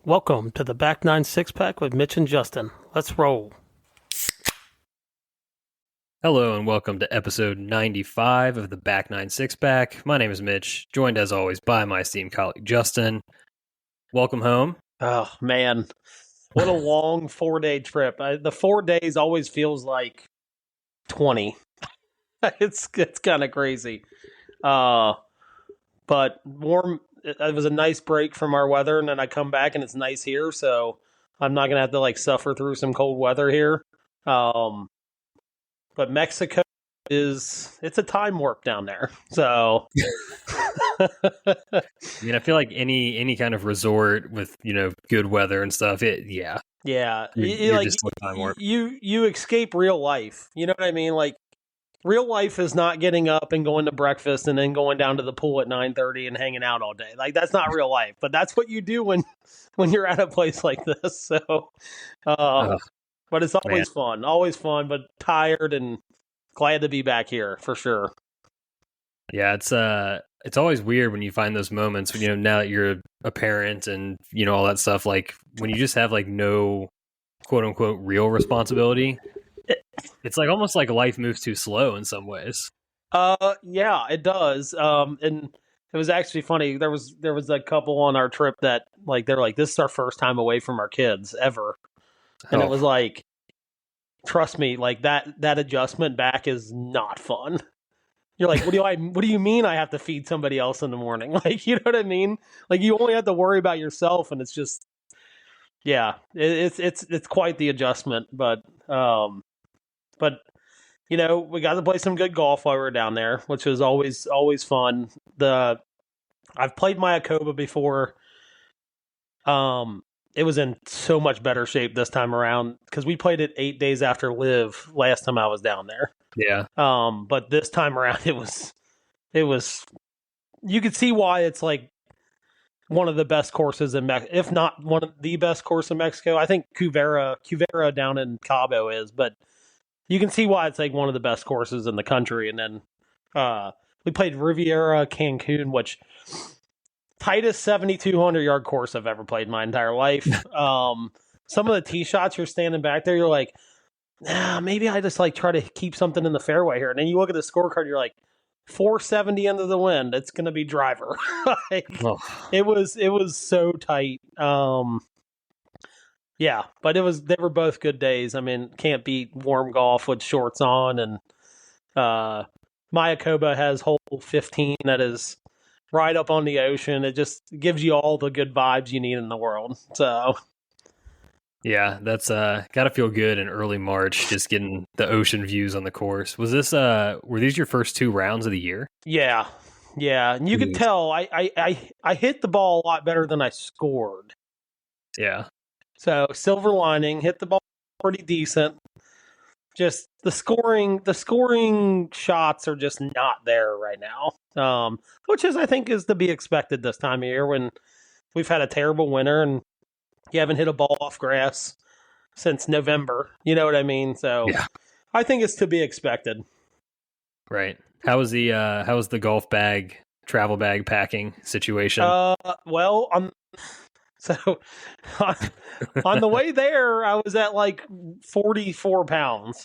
Welcome to the Back 9 Six-Pack with Mitch and Justin. Let's roll. Hello and welcome to episode 95 of the Back 9 Six-Pack. My name is Mitch, joined as always by my esteemed colleague Justin. Welcome home. Oh, man. What a long 4-day trip. The 4 days always feels like 20. It's kind of crazy. But warm. It was a nice break from our weather, and then I come back and it's nice here, so I'm not gonna have to suffer through some cold weather here. But Mexico it's a time warp down there. So I mean, I feel like any kind of resort with good weather and stuff. You're just in time warp. You escape real life. You know what I mean? Like, real life is not getting up and going to breakfast and then going down to the pool at 9:30 and hanging out all day. Like, that's not real life, but that's what you do when you're at a place like this. So, but it's always fun, but tired and glad to be back here for sure. Yeah, it's always weird when you find those moments when, now that you're a parent and all that stuff, like when you just have no quote unquote real responsibility. It's almost like life moves too slow in some ways. Yeah, it does. And it was actually funny. There was a couple on our trip that they're like, this is our first time away from our kids ever. And It was like, trust me, that adjustment back is not fun. You're like, what do you mean I have to feed somebody else in the morning? You know what I mean? You only have to worry about yourself, and it's just, yeah, it's quite the adjustment, but we got to play some good golf while we were down there, which was always fun. I've played Mayakoba before. It was in so much better shape this time around because we played it 8 days after Live last time I was down there. Yeah. But this time around it was you could see why it's one of the best courses in Mexico, if not one of the best course in Mexico. I think Cuvera down in Cabo is, but you can see why it's one of the best courses in the country. And then we played Riviera Cancun, which tightest 7,200 yard course I've ever played in my entire life. Some of the tee shots, you're standing back there, you're like, maybe I just try to keep something in the fairway here. And then you look at the scorecard, you're like, 470 into the wind. It's going to be driver. It was so tight. Yeah, but they were both good days. I mean, can't beat warm golf with shorts on, and Mayakoba has hole 15 that is right up on the ocean. It just gives you all the good vibes you need in the world. So, yeah, that's gotta feel good in early March, just getting the ocean views on the course. Was this were these your first 2 rounds of the year? Yeah, and you could tell I hit the ball a lot better than I scored. Yeah. So, silver lining, hit the ball pretty decent. Just the scoring shots are just not there right now. Which I think is to be expected this time of year when we've had a terrible winter and you haven't hit a ball off grass since November. You know what I mean? So yeah. I think it's to be expected. Right. How was the golf bag, travel bag packing situation? Well, so on the way there, I was at 44 pounds.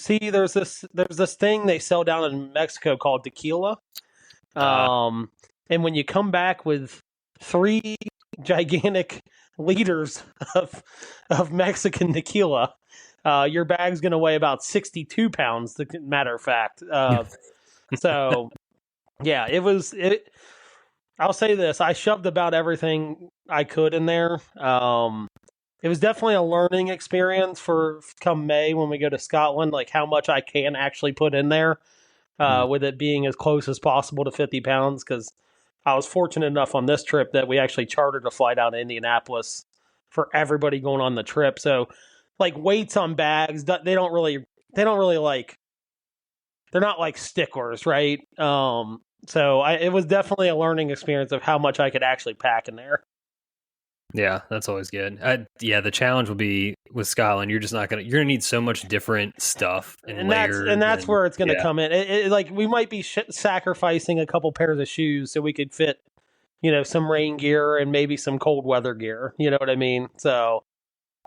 See, there's this thing they sell down in Mexico called tequila. And when you come back with 3 gigantic liters of Mexican tequila, your bag's going to weigh about 62 pounds, matter of fact. So yeah, I'll say this. I shoved about everything I could in there. It was definitely a learning experience for come May when we go to Scotland, how much I can actually put in there with it being as close as possible to 50 pounds. Because I was fortunate enough on this trip that we actually chartered a flight out to Indianapolis for everybody going on the trip. So weights on bags, they're not sticklers, right? So it was definitely a learning experience of how much I could actually pack in there. Yeah, that's always good. The challenge will be with Scotland. You're going to need so much different stuff and layers. That's where it's going to come in. We might be sacrificing a couple pairs of shoes so we could fit, some rain gear and maybe some cold weather gear. You know what I mean? So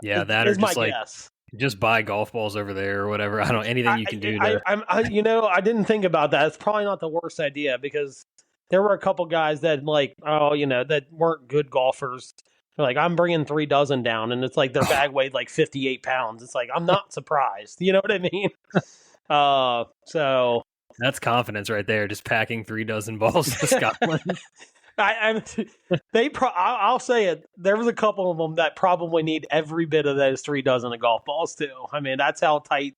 Yeah, that or is my just like guess. just buy golf balls over there or whatever. I don't anything you can do to. I didn't think about that. It's probably not the worst idea because there were a couple guys that that weren't good golfers. They're like, I'm bringing 3 dozen down, and it's like their bag weighed like 58 pounds. It's like I'm not surprised. You know what I mean? So That's confidence right there. Just packing 3 dozen balls to Scotland. I'll say it. There was a couple of them that probably need every bit of those 3 dozen of golf balls too. I mean, that's how tight.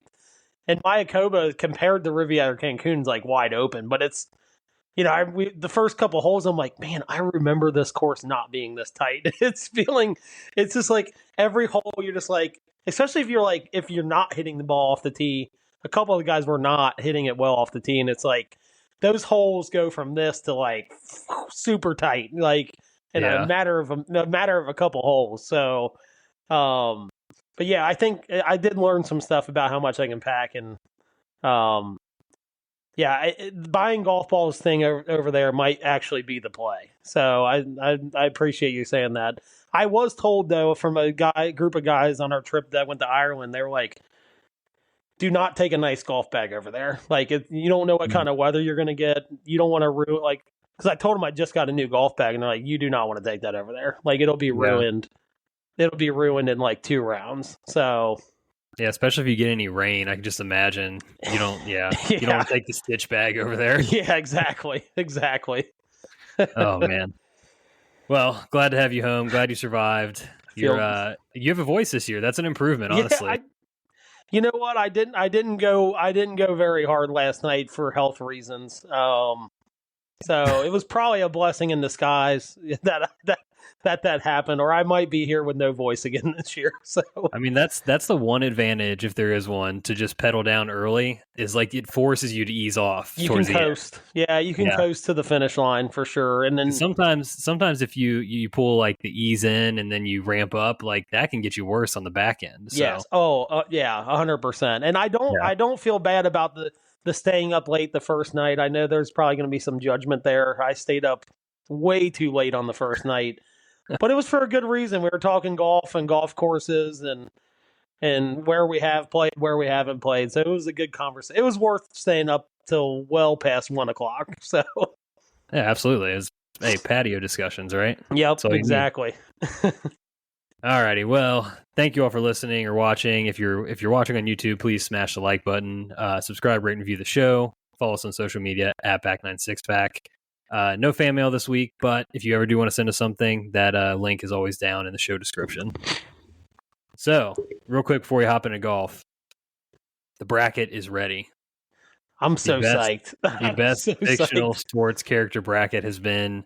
And Mayakoba compared to Riviera Cancun's like wide open, but it's the first couple holes, I'm like, man, I remember this course not being this tight. It's just like every hole, you're just like, especially if you're not hitting the ball off the tee. A couple of the guys were not hitting it well off the tee, and it's like those holes go from this to like super tight, like in a matter of a couple holes. So, but yeah, I think I did learn some stuff about how much I can pack, and buying golf balls thing over there might actually be the play. So I appreciate you saying that. I was told though from a group of guys on our trip that went to Ireland, they were like, do not take a nice golf bag over there. Like you don't know what kind of weather you're going to get. You don't want to ruin because I told them I just got a new golf bag and they're like, you do not want to take that over there. Like it'll be ruined. It'll be ruined in like 2 rounds. So yeah, especially if you get any rain, I can just imagine you don't. Yeah, you don't want to take the stitch bag over there. Yeah, exactly. Oh man. Well, glad to have you home. Glad you survived. You have a voice this year. That's an improvement, honestly. You know what? I didn't go very hard last night for health reasons. So it was probably a blessing in disguise that happened, or I might be here with no voice again this year. So I mean, that's the one advantage, if there is one, to just pedal down early, is like it forces you to ease off. You can coast. Yeah, you can coast to the finish line for sure. And then sometimes if you pull like the ease in and then you ramp up, like that can get you worse on the back end. So. Yes. Oh, yeah, 100%. And I don't feel bad about the staying up late the first night. I know there's probably going to be some judgment there. I stayed up way too late on the first night. But it was for a good reason. We were talking golf and golf courses and where we have played, where we haven't played. So it was a good conversation. It was worth staying up till well past 1:00. So yeah, absolutely. It was patio discussions, right? Yep, exactly. Alrighty. Well, thank you all for listening or watching. If you're watching on YouTube, please smash the like button. Subscribe, rate, and review the show. Follow us on social media at Back96Pack. No fan mail this week, but if you ever do want to send us something, that link is always down in the show description. So, real quick before we hop into golf, the bracket is ready. I'm so psyched. The best fictional sports character bracket has been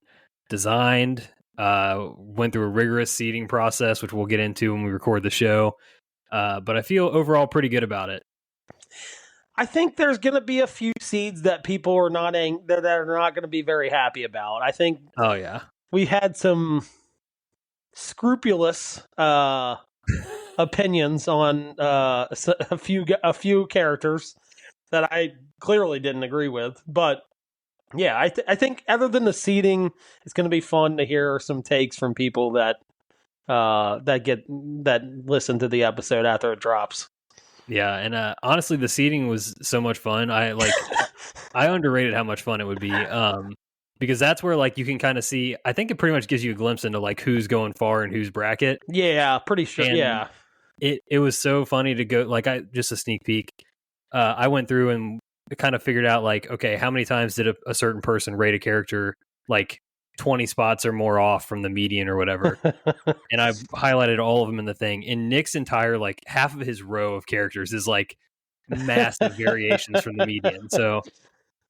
designed. Went through a rigorous seeding process, which we'll get into when we record the show. But I feel overall pretty good about it. I think there's going to be a few seeds that people are not that are not going to be very happy about. I think. Oh yeah, we had some scrupulous opinions on a few characters that I clearly didn't agree with. But yeah, I think other than the seeding, it's going to be fun to hear some takes from people that listen to the episode after it drops. Yeah, and honestly, the seating was so much fun. I underrated how much fun it would be, because that's where like you can kind of see. I think it pretty much gives you a glimpse into like who's going far and whose bracket. Yeah, pretty sure. And yeah, it was so funny to go like just a sneak peek. I went through and kind of figured out like, okay, how many times did a certain person rate a character like 20 spots or more off from the median or whatever. And I highlighted all of them in the thing. And Nick's entire, like half of his row of characters is like massive variations from the median. So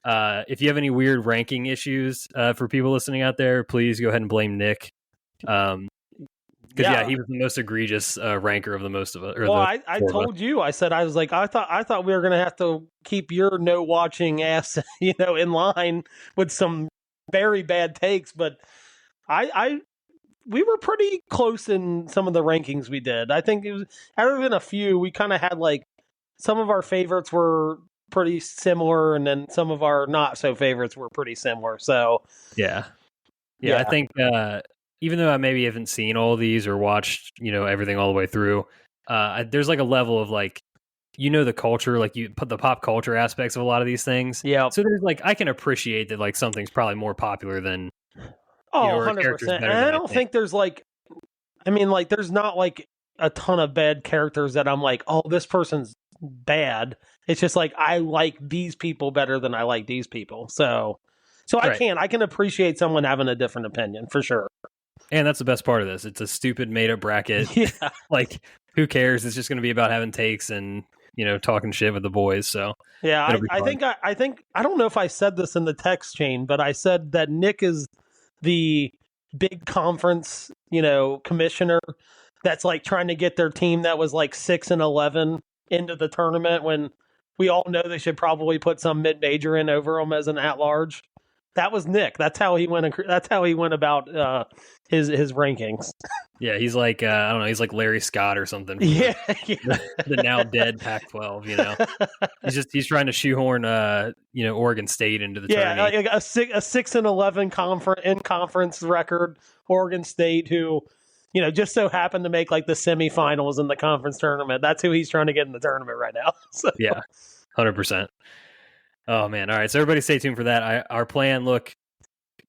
if you have any weird ranking issues for people listening out there, please go ahead and blame Nick. Because he was the most egregious ranker of the most of it. Well, I told you, I said, I was like, I thought we were going to have to keep your no watching ass, in line with some very bad takes, but we were pretty close in some of the rankings we did. I think it was, other than a few, we kind of had like some of our favorites were pretty similar, and then some of our not so favorites were pretty similar. So yeah, Yeah, I think even though I maybe haven't seen all these or watched, everything all the way through, there's like a level of like, the culture, like you put the pop culture aspects of a lot of these things. Yeah. So there's like, I can appreciate that like something's probably more popular than, Oh, or a character's 100%. better And than I don't think. think there's like, I mean, like, there's not like a ton of bad characters that I'm like, oh, this person's bad. It's just like I like these people better than I like these people. So Right. I can appreciate someone having a different opinion for sure. And that's the best part of this. It's a stupid made up bracket. Yeah. Like, who cares? It's just going to be about having takes and, talking shit with the boys. So Yeah, it'll be I fun. think I don't know if I said this in the text chain, but I said that Nick is the big conference, commissioner that's like trying to get their team that was like 6-11 into the tournament when we all know they should probably put some mid-major in over them as an at-large. That was Nick. That's how he went. That's how he went about his rankings. Yeah, he's like I don't know. He's like Larry Scott or something. From Yeah, the now dead Pac-12. He's trying to shoehorn Oregon State into the tournament. Like a 6-11 conference record. Oregon State, who just so happened to make like the semifinals in the conference tournament. That's who he's trying to get in the tournament right now. So. Yeah, 100%. Oh man! All right, so everybody stay tuned for that. Our plan, look,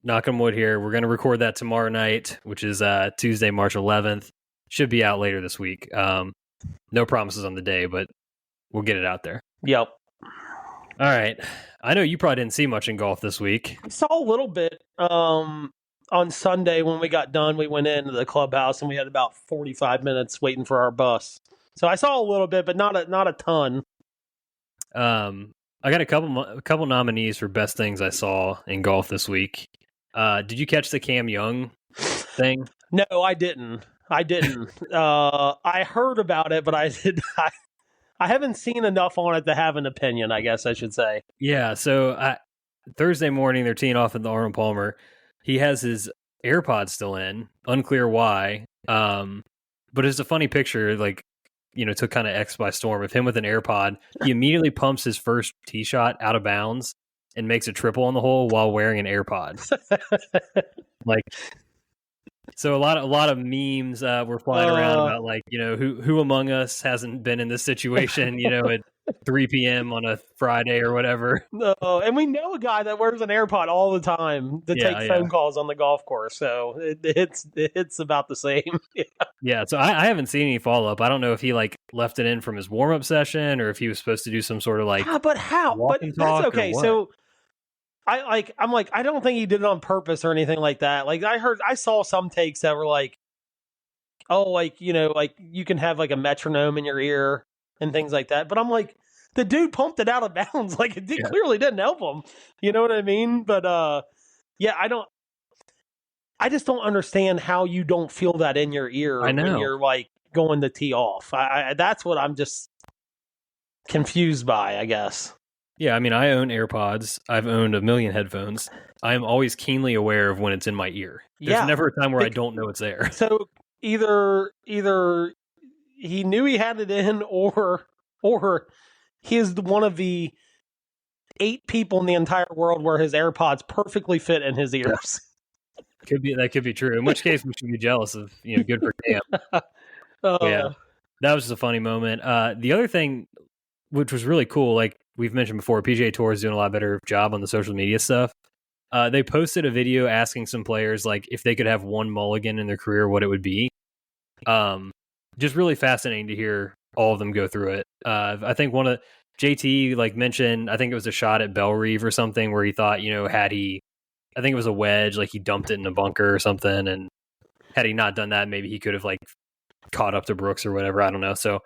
knock on wood here, we're going to record that tomorrow night, which is Tuesday, March 11th. Should be out later this week. No promises on the day, but we'll get it out there. Yep. All right. I know you probably didn't see much in golf this week. I saw a little bit on Sunday when we got done. We went into the clubhouse and we had about 45 minutes waiting for our bus. So I saw a little bit, but not a ton. I got a couple nominees for best things I saw in golf this week. Did you catch the Cam Young thing? No, I didn't. I heard about it, but I haven't seen enough on it to have an opinion, I guess I should say. Yeah, so Thursday morning they're teeing off at the Arnold Palmer. He has his AirPods still in, unclear why. But it's a funny picture, like, took kind of X by storm of him with an AirPod. He immediately pumps his first tee shot out of bounds and makes a triple on the hole while wearing an AirPod. Like, so a lot of memes were flying around about like, who among us hasn't been in this situation, at 3 p.m. on a Friday or whatever. No, and we know a guy that wears an AirPod all the time to take phone calls on the golf course. So it's about the same. Yeah. So I haven't seen any follow up. I don't know if he like left it in from his warm up session or if he was supposed to do some sort of like. But how? But that's okay. So I'm like, I don't think he did it on purpose or anything like that. Like I saw some takes that were like, oh, like, like you can have like a metronome in your ear and things like that. But I'm like, the dude pumped it out of bounds. Like it clearly didn't help him. You know what I mean? But yeah, I just don't understand how you don't feel that in your ear when you're like going to tee off. That's what I'm just confused by, I guess. Yeah, I mean, I own AirPods. I've owned a million headphones. I'm always keenly aware of when it's in my ear. There's never a time where I don't know it's there. So either he knew he had it in, or he is one of the 8 people in the entire world where his AirPods perfectly fit in his ears. That could be true. In which case, we should be jealous of. Good for Cam. Yeah, that was just a funny moment. The other thing, which was really cool, like we've mentioned before, PGA Tour is doing a lot better job on the social media stuff. They posted a video asking some players like if they could have one mulligan in their career, what it would be. Just really fascinating to hear all of them go through it. I think one of JT like mentioned, I think it was a shot at Bellerive or something where he thought, had he, I think it was a wedge, like he dumped it in a bunker or something, and had he not done that, maybe he could have like caught up to Brooks or whatever. I don't know. So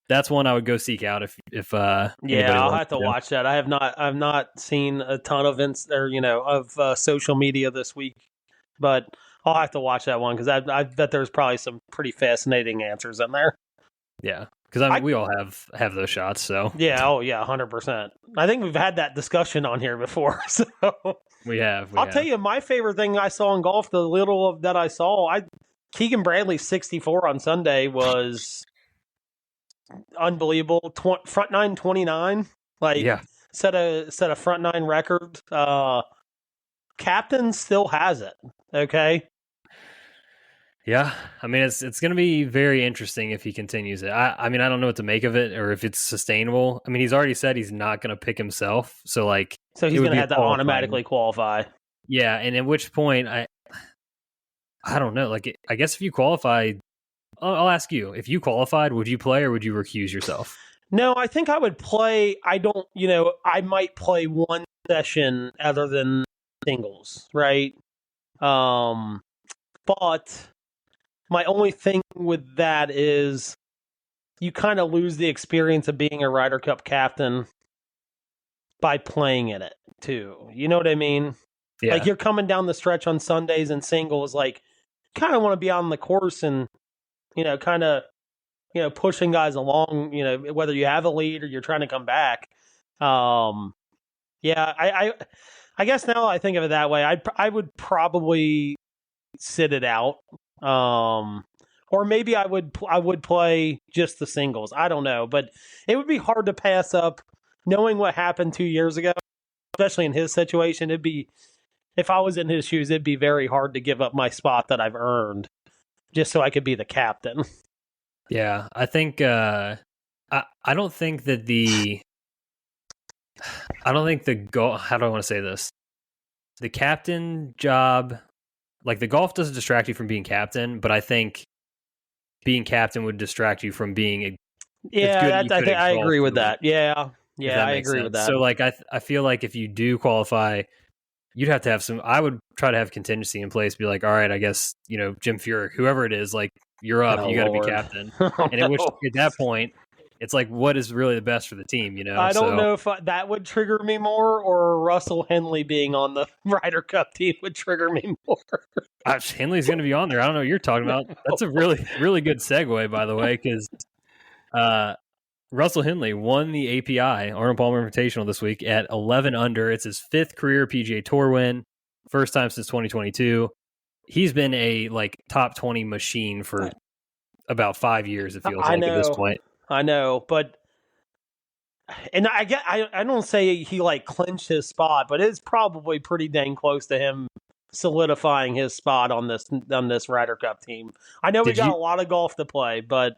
that's one I would go seek out if I'll have to watch that. I've not seen a ton of of social media this week, but I'll have to watch that one because I bet there's probably some pretty fascinating answers in there. Yeah, because we all have those shots. So yeah, 100%. I think we've had that discussion on here before. So we have. I'll tell you, my favorite thing I saw in golf, the little of that I saw, Keegan Bradley's 64 on Sunday was unbelievable. Front nine 29, set a front nine record. Captain still has it. Okay. Yeah, I mean it's going to be very interesting if he continues it. I mean I don't know what to make of it or if it's sustainable. I mean he's already said he's not going to pick himself, so like So he's it would going to be have to qualifying. automatically qualify. Yeah, and at which point I don't know. Like I guess if you qualify, I'll ask you if you qualified, would you play or would you recuse yourself? No, I think I would play. I don't, I might play one session other than singles, right? But my only thing with that is you kind of lose the experience of being a Ryder Cup captain by playing in it too. You know what I mean? Yeah, Like you're coming down the stretch on Sundays and singles, like kind of want to be on the course and kind of pushing guys along. Whether you have a lead or you're trying to come back. Yeah, I guess now I think of it that way. I would probably sit it out. Or maybe I would play just the singles. I don't know, but it would be hard to pass up knowing what happened 2 years ago, especially in his situation. It'd be, if I was in his shoes, it'd be very hard to give up my spot that I've earned just so I could be the captain. yeah. I think I don't think that the goal. How do I want to say this? The captain job, like the golf doesn't distract you from being captain, but I think being captain would distract you from being as good Yeah, as you could at I golf agree with doing, that. Yeah, if yeah, that I makes agree with sense. that. So like I feel like if you do qualify, you'd have to have some. I would try to have contingency in place. Be like, all right, I guess Jim Furyk, whoever it is, like you're up. Oh, You got to be Lord. captain. Oh, And at no. that point, it's like, what is really the best for the team? I don't So know if that would trigger me more, or Russell Henley being on the Ryder Cup team would trigger me more. Henley's going to be on there. I don't know what you're talking about. That's a really really good segue, by the way, because Russell Henley won the API Arnold Palmer Invitational this week at 11 under. It's his 5th career PGA Tour win, first time since 2022. He's been a top 20 machine for about 5 years. It feels like at this point. I know, but and I don't say he clinched his spot, but it's probably pretty dang close to him solidifying his spot on this Ryder Cup team. I know we got a lot of golf to play, but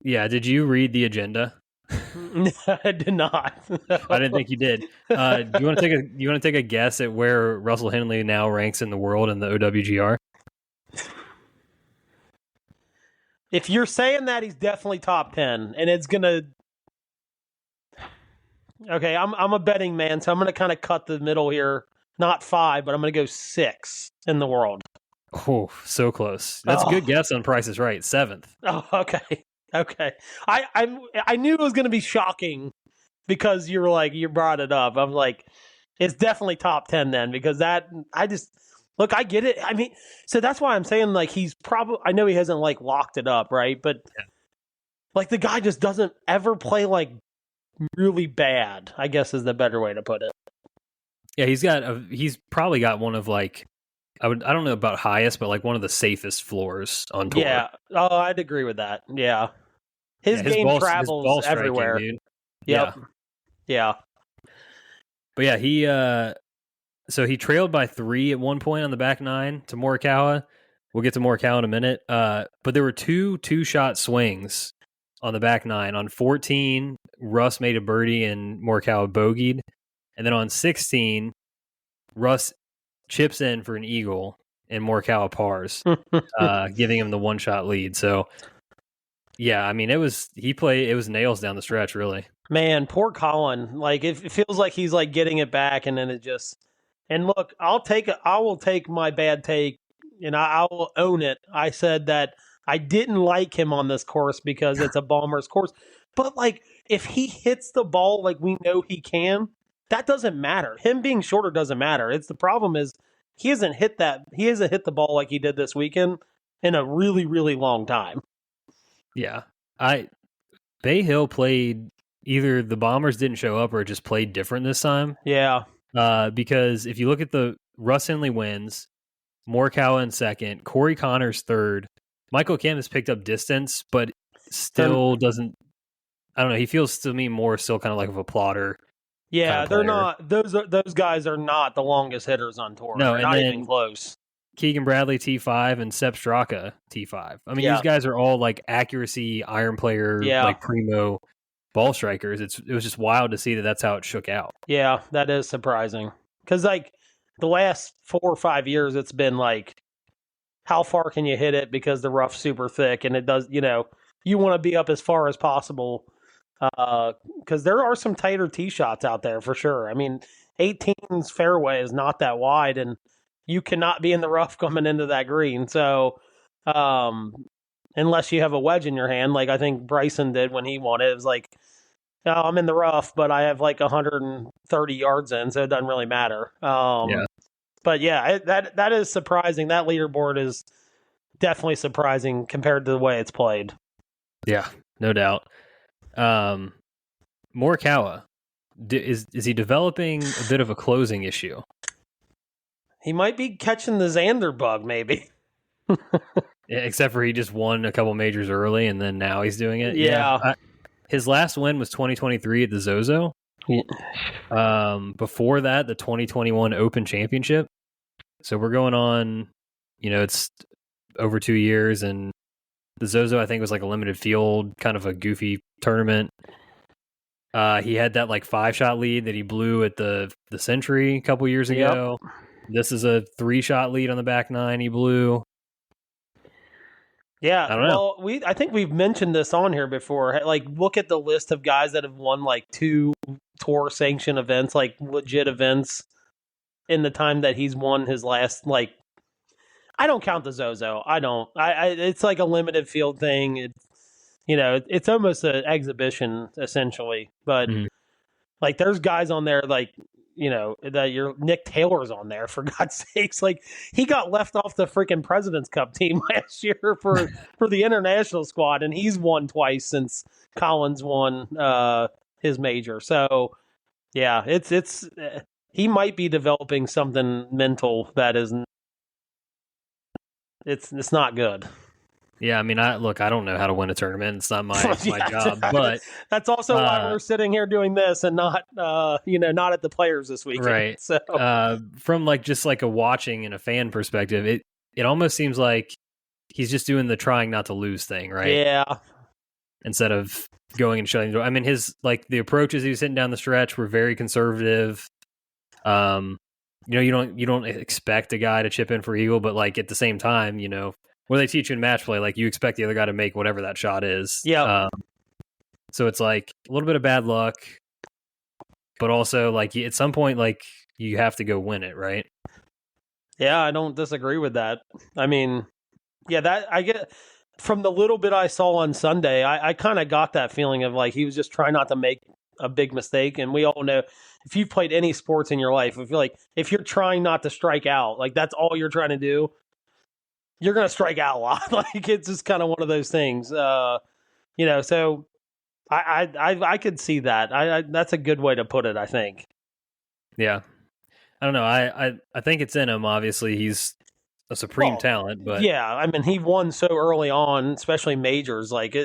yeah, did you read the agenda? I did not. I didn't think you did. Do you want to take a guess at where Russell Henley now ranks in the world in the OWGR? If you're saying that, he's definitely top 10, and it's gonna. Okay, I'm a betting man, so I'm gonna kind of cut the middle here. Not 5, but I'm gonna go 6 in the world. Oh, so close. That's a good guess on Price is Right. 7th. Oh, okay. Okay. I knew it was gonna be shocking because you brought it up. I'm like, it's definitely top 10 then, because that look, I get it. I mean, so that's why I'm saying he's probably, I know he hasn't locked it up, right? But the guy just doesn't ever play really bad, I guess is the better way to put it. Yeah, he's probably got one of I don't know about highest, but one of the safest floors on tour. Yeah. Oh, I'd agree with that. Yeah. His game travels everywhere. Dude. Yep. Yeah. But yeah, he trailed by 3 at one point on the back 9 to Morikawa. We'll get to Morikawa in a minute. But there were two-shot swings on the back 9. On 14, Russ made a birdie and Morikawa bogeyed. And then on 16, Russ chips in for an eagle and Morikawa pars, giving him the one-shot lead. So, yeah, I mean, it was nails down the stretch, really. Man, poor Colin. It feels like he's getting it back, and then it just. And look, I will take my bad take, and I will own it. I said that I didn't like him on this course because it's a bomber's course. But if he hits the ball like we know he can, that doesn't matter. Him being shorter doesn't matter. It's the problem is he hasn't hit the ball like he did this weekend in a really, really long time. Yeah. Bay Hill played, either the Bombers didn't show up or it just played different this time. Yeah. Because if you look at the Russ Henley wins, Morikawa in second, Corey Connors third, Michael Kim has picked up distance, but still doesn't. I don't know. He feels to me more still kind of like a plotter Yeah, they're player. not. Those guys are not the longest hitters on tour. No, They're and not then even close. Keegan Bradley T5 and Sepp Straka T5. I mean, Yeah. these guys are all like accuracy iron player, Yeah. like primo ball strikers. It was just wild to see that that's how it shook out. Yeah, that is surprising. Because like the last 4 or 5 years, it's been like, how far can you hit it because the rough's super thick, and it does. You want to be up as far as possible. Because there are some tighter tee shots out there for sure. I mean, 18's fairway is not that wide, and you cannot be in the rough coming into that green. So, unless you have a wedge in your hand, like I think Bryson did when he won it, it was like, oh, I'm in the rough, but I have like 130 yards in, so it doesn't really matter. Yeah. But yeah, that is surprising. That leaderboard is definitely surprising compared to the way it's played. Yeah, no doubt. Morikawa, is he developing a bit of a closing issue? He might be catching the Xander bug, maybe. Except for he just won a couple majors early, and then now he's doing it. Yeah. His last win was 2023 at the Zozo. Yeah. Before that, the 2021 Open Championship. So we're going on, it's over 2 years, and the Zozo, I think, was like a limited field, kind of a goofy tournament. He had that like 5-shot lead that he blew at the Century a couple years ago. Yep. This is a 3-shot lead on the back nine he blew. Yeah, I don't know. Well, I think we've mentioned this on here before. Like, look at the list of guys that have won like 2 tour sanctioned events, like legit events, in the time that he's won his last. Like, I don't count the Zozo. I don't. It's like a limited field thing. It's almost an exhibition essentially. But like, there's guys on there like, that your Nick Taylor's on there, for God's sakes. Like, he got left off the freaking President's Cup team last year for the international squad, and he's won twice since Collins won his major. So yeah, it's he might be developing something mental that is it's not good. Yeah, I mean, I don't know how to win a tournament. It's not my job, but that's also why we're sitting here doing this and not, not at the Players this weekend. Right. So, from like just like a watching and a fan perspective, it almost seems like he's just doing the trying not to lose thing, right? Yeah. Instead of going and shutting the door. I mean, his like the approaches he was hitting down the stretch were very conservative. You don't expect a guy to chip in for eagle, but like at the same time, where they teach you in match play, like you expect the other guy to make whatever that shot is. Yeah. So it's like a little bit of bad luck, but also like at some point, like you have to go win it, right? Yeah, I don't disagree with that. I mean, yeah, that I get from the little bit I saw on Sunday. I kind of got that feeling of like he was just trying not to make a big mistake. And we all know, if you've played any sports in your life, I feel like if you're trying not to strike out, like that's all you're trying to do, you're going to strike out a lot. Like, it's just kind of one of those things, so I could see that. That's a good way to put it, I think. Yeah. I don't know. I think it's in him. Obviously, he's a supreme talent, but yeah, I mean, he won so early on, especially majors. Like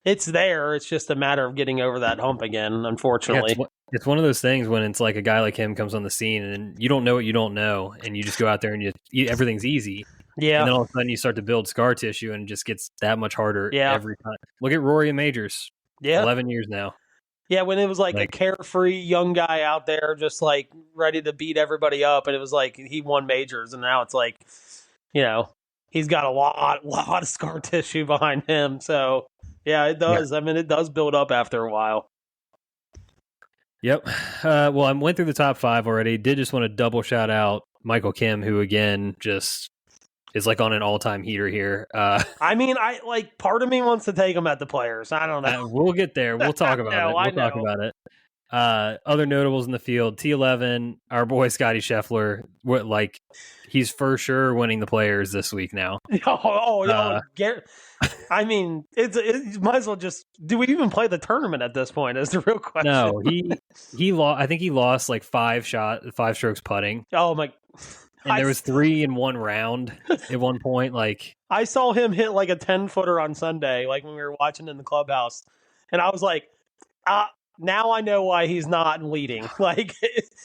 it's there. It's just a matter of getting over that hump again, unfortunately. Yeah, it's one of those things when it's like a guy like him comes on the scene and you don't know what you don't know, and you just go out there and everything's easy. Yeah. And then all of a sudden you start to build scar tissue and it just gets that much harder every time. Look at Rory in majors. Yeah. 11 years now. Yeah, when it was like a carefree young guy out there just like ready to beat everybody up, and it was like he won majors, and now it's like, he's got a lot of scar tissue behind him. So yeah, it does. Yeah. I mean, it does build up after a while. Yep. Well, I went through the top 5 already. Did just want to double shout out Michael Kim, who again just is like on an all-time heater here. I mean, part of me wants to take him at the Players. I don't know. We'll get there. We'll talk about it. We'll talk about it. Other notables in the field: T11, our boy Scotty Scheffler. He's for sure winning the Players this week now. I mean, it might as well just. Do we even play the tournament at this point? Is the real question. No, he lost. I think he lost like 5 strokes putting. Oh my. And there was 3 in one round at one point. Like, I saw him hit like a 10-footer on Sunday, like when we were watching in the clubhouse, and I was like, now I know why he's not leading. Like,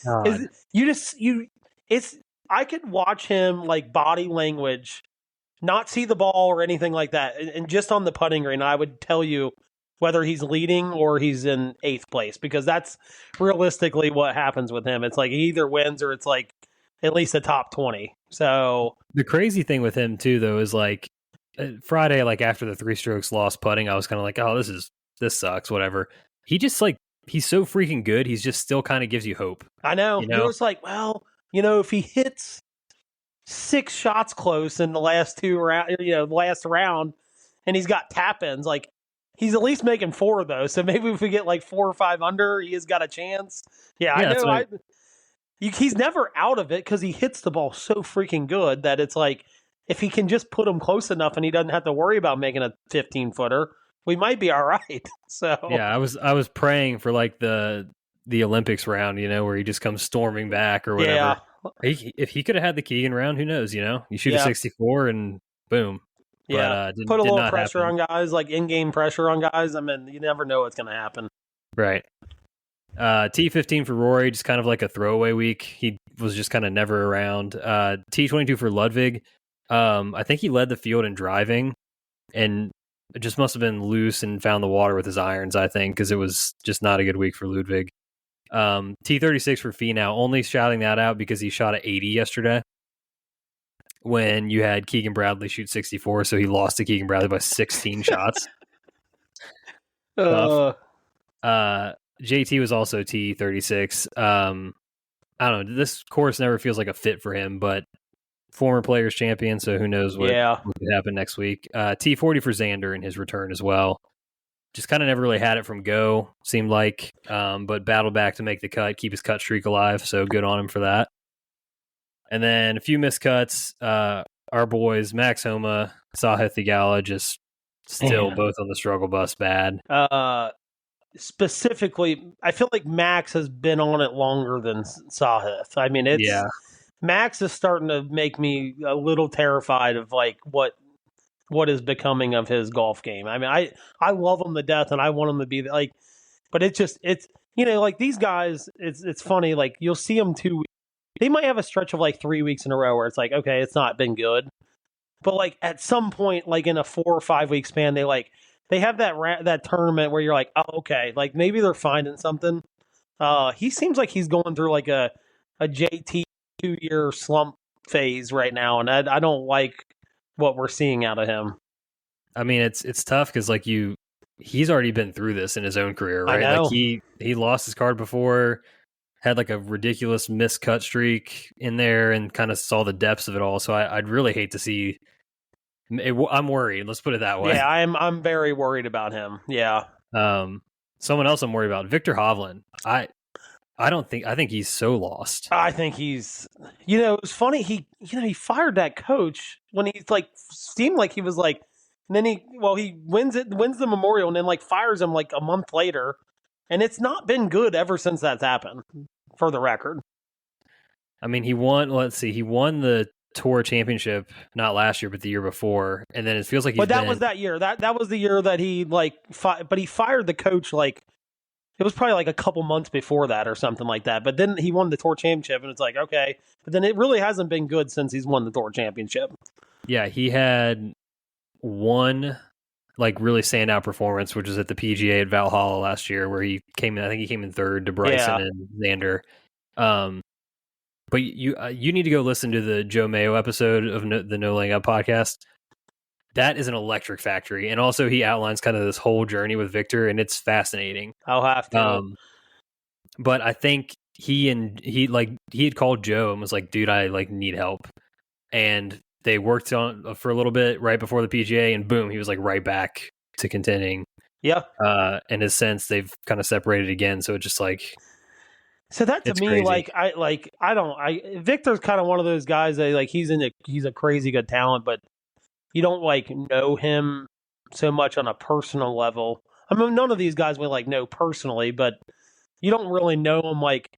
God. I could watch him like body language, not see the ball or anything like that, and just on the putting green, I would tell you whether he's leading or he's in 8th place, because that's realistically what happens with him. It's like he either wins or it's like at least a top 20. So The crazy thing with him too, though, is like Friday, like after the 3 strokes lost putting, I was kind of like, oh, this sucks, whatever. He just like he's so freaking good. He's just still kind of gives you hope. I know. You know? You're just like, well, if he hits 6 shots close in the last 2 round, the last round, and he's got tap-ins, like he's at least making 4 of those. So maybe if we get like 4 or 5 under, he has got a chance. Yeah, I know. He's never out of it because he hits the ball so freaking good that it's like if he can just put him close enough and he doesn't have to worry about making a 15-footer, we might be all right. So yeah, I was praying for like the Olympics round, where he just comes storming back or whatever. Yeah. If he could have had the Keegan round, who knows? You shoot a 64 and boom. Yeah, but, put a little pressure on guys, like in-game pressure on guys. I mean, you never know what's going to happen. Right. T15 for Rory, just kind of like a throwaway week. He was just kind of never around. T22 for Ludwig. I think he led the field in driving, and it just must have been loose and found the water with his irons, I think, because it was just not a good week for Ludwig. T36 for Finau, only shouting that out because he shot at 80 yesterday when you had Keegan Bradley shoot 64, so he lost to Keegan Bradley by 16 shots. JT was also T36. I don't know. This course never feels like a fit for him, but former Players Champion, so who knows what could happen next week. T40 for Xander in his return as well. Just kind of never really had it from go, seemed like, but battled back to make the cut, keep his cut streak alive, so good on him for that. And then a few miscuts. Our boys, Max Homa, Sahith Theegala, just still both on the struggle bus bad. Specifically, I feel like Max has been on it longer than Sahith. I mean, Max is starting to make me a little terrified of like what is becoming of his golf game. I mean, I love him to death, and I want him to be like, but it's like these guys. It's funny. Like you'll see them 2 weeks. They might have a stretch of like 3 weeks in a row where it's like, okay, it's not been good, but like at some point, like in a 4 or 5 week span, they have that tournament where you're like, oh, okay, like maybe they're finding something. He seems like he's going through like a JT 2-year slump phase right now, and I don't like what we're seeing out of him. I mean, it's tough because like he's already been through this in his own career, right? I know. Like he lost his card before, had like a ridiculous miscut streak in there, and kind of saw the depths of it all. So I'd really hate to see. I'm worried. Let's put it that way. Yeah, I'm very worried about him. Yeah. Someone else I'm worried about, Victor Hovland. I think he's so lost. I think he's. It was funny. He fired that coach when he like seemed like he was like. And then he wins the Memorial, and then like fires him like a month later, and it's not been good ever since that's happened. For the record, I mean, he won. Let's see, he won the Tour Championship not last year, but the year before, and then it feels like. But that was that year. That was the year that he like. But he fired the coach like. It was probably like a couple months before that or something like that. But then he won the Tour Championship, and it's like okay. But then it really hasn't been good since he's won the Tour Championship. Yeah, he had one like really standout performance, which was at the PGA at Valhalla last year, where he came in. I think he came in third to Bryson and Xander. But you need to go listen to the Joe Mayo episode of the No Laying Up podcast. That is an electric factory, and also he outlines kind of this whole journey with Victor, and it's fascinating. I'll have to. But I think he had called Joe and was like, "Dude, I like need help," and they worked on for a little bit right before the PGA, and boom, he was like right back to contending. Yeah. In a sense, they've kind of separated again, so it's just like. So that to me, crazy. Victor's kind of one of those guys that like he's a crazy good talent, but you don't like know him so much on a personal level. I mean, none of these guys we like know personally, but you don't really know him like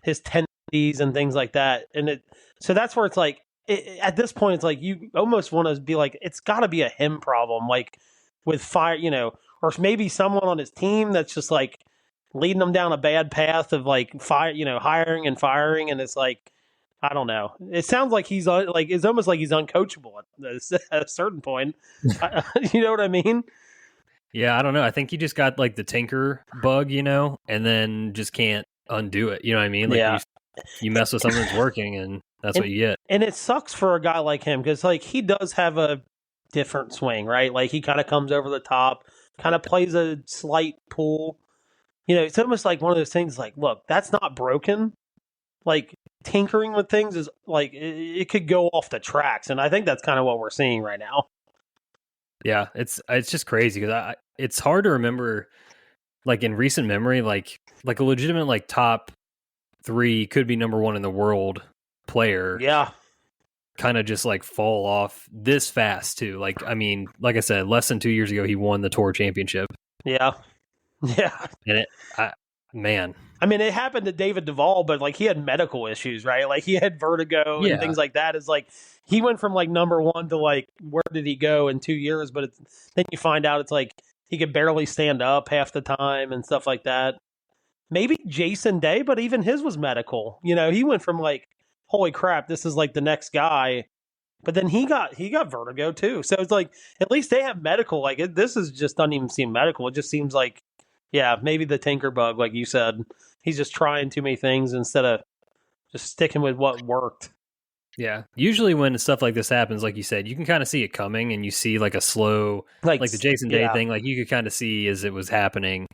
his tendencies and things like that. And so that's where it's like. At this point, it's like you almost want to be like, it's got to be a him problem, like with fire, or maybe someone on his team that's just like leading them down a bad path of like hiring and firing, and it's like I don't know. It sounds like he's it's almost like he's uncoachable at a certain point. You know what I mean? Yeah, I don't know. I think he just got like the tinker bug, and then just can't undo it. You know what I mean? Like you mess with something that's working, and that's what you get. And it sucks for a guy like him because like he does have a different swing, right? Like he kind of comes over the top, kind of plays a slight pull. It's almost like one of those things. Like, look, that's not broken. Like tinkering with things is like it could go off the tracks, and I think that's kind of what we're seeing right now. Yeah, it's just crazy because it's hard to remember, like in recent memory, like a legitimate like top 3 could be number 1 in the world player. Yeah, kind of just like fall off this fast too. Like I mean, like I said, less than 2 years ago he won the tour championship. Yeah, and man. I mean, it happened to David Duvall, but like he had medical issues, right? Like he had vertigo and things like that. It's like he went from like number 1 to like where did he go in 2 years? But then you find out it's like he could barely stand up half the time and stuff like that. Maybe Jason Day, but even his was medical. He went from like, holy crap, this is like the next guy. But then he got vertigo too. So it's like at least they have medical. Like this is just doesn't even seem medical. It just seems like, yeah, maybe the tinker bug, like you said. He's just trying too many things instead of just sticking with what worked. Yeah. Usually when stuff like this happens, like you said, you can kind of see it coming and you see like a slow, like the Jason Day thing, like you could kind of see as it was happening.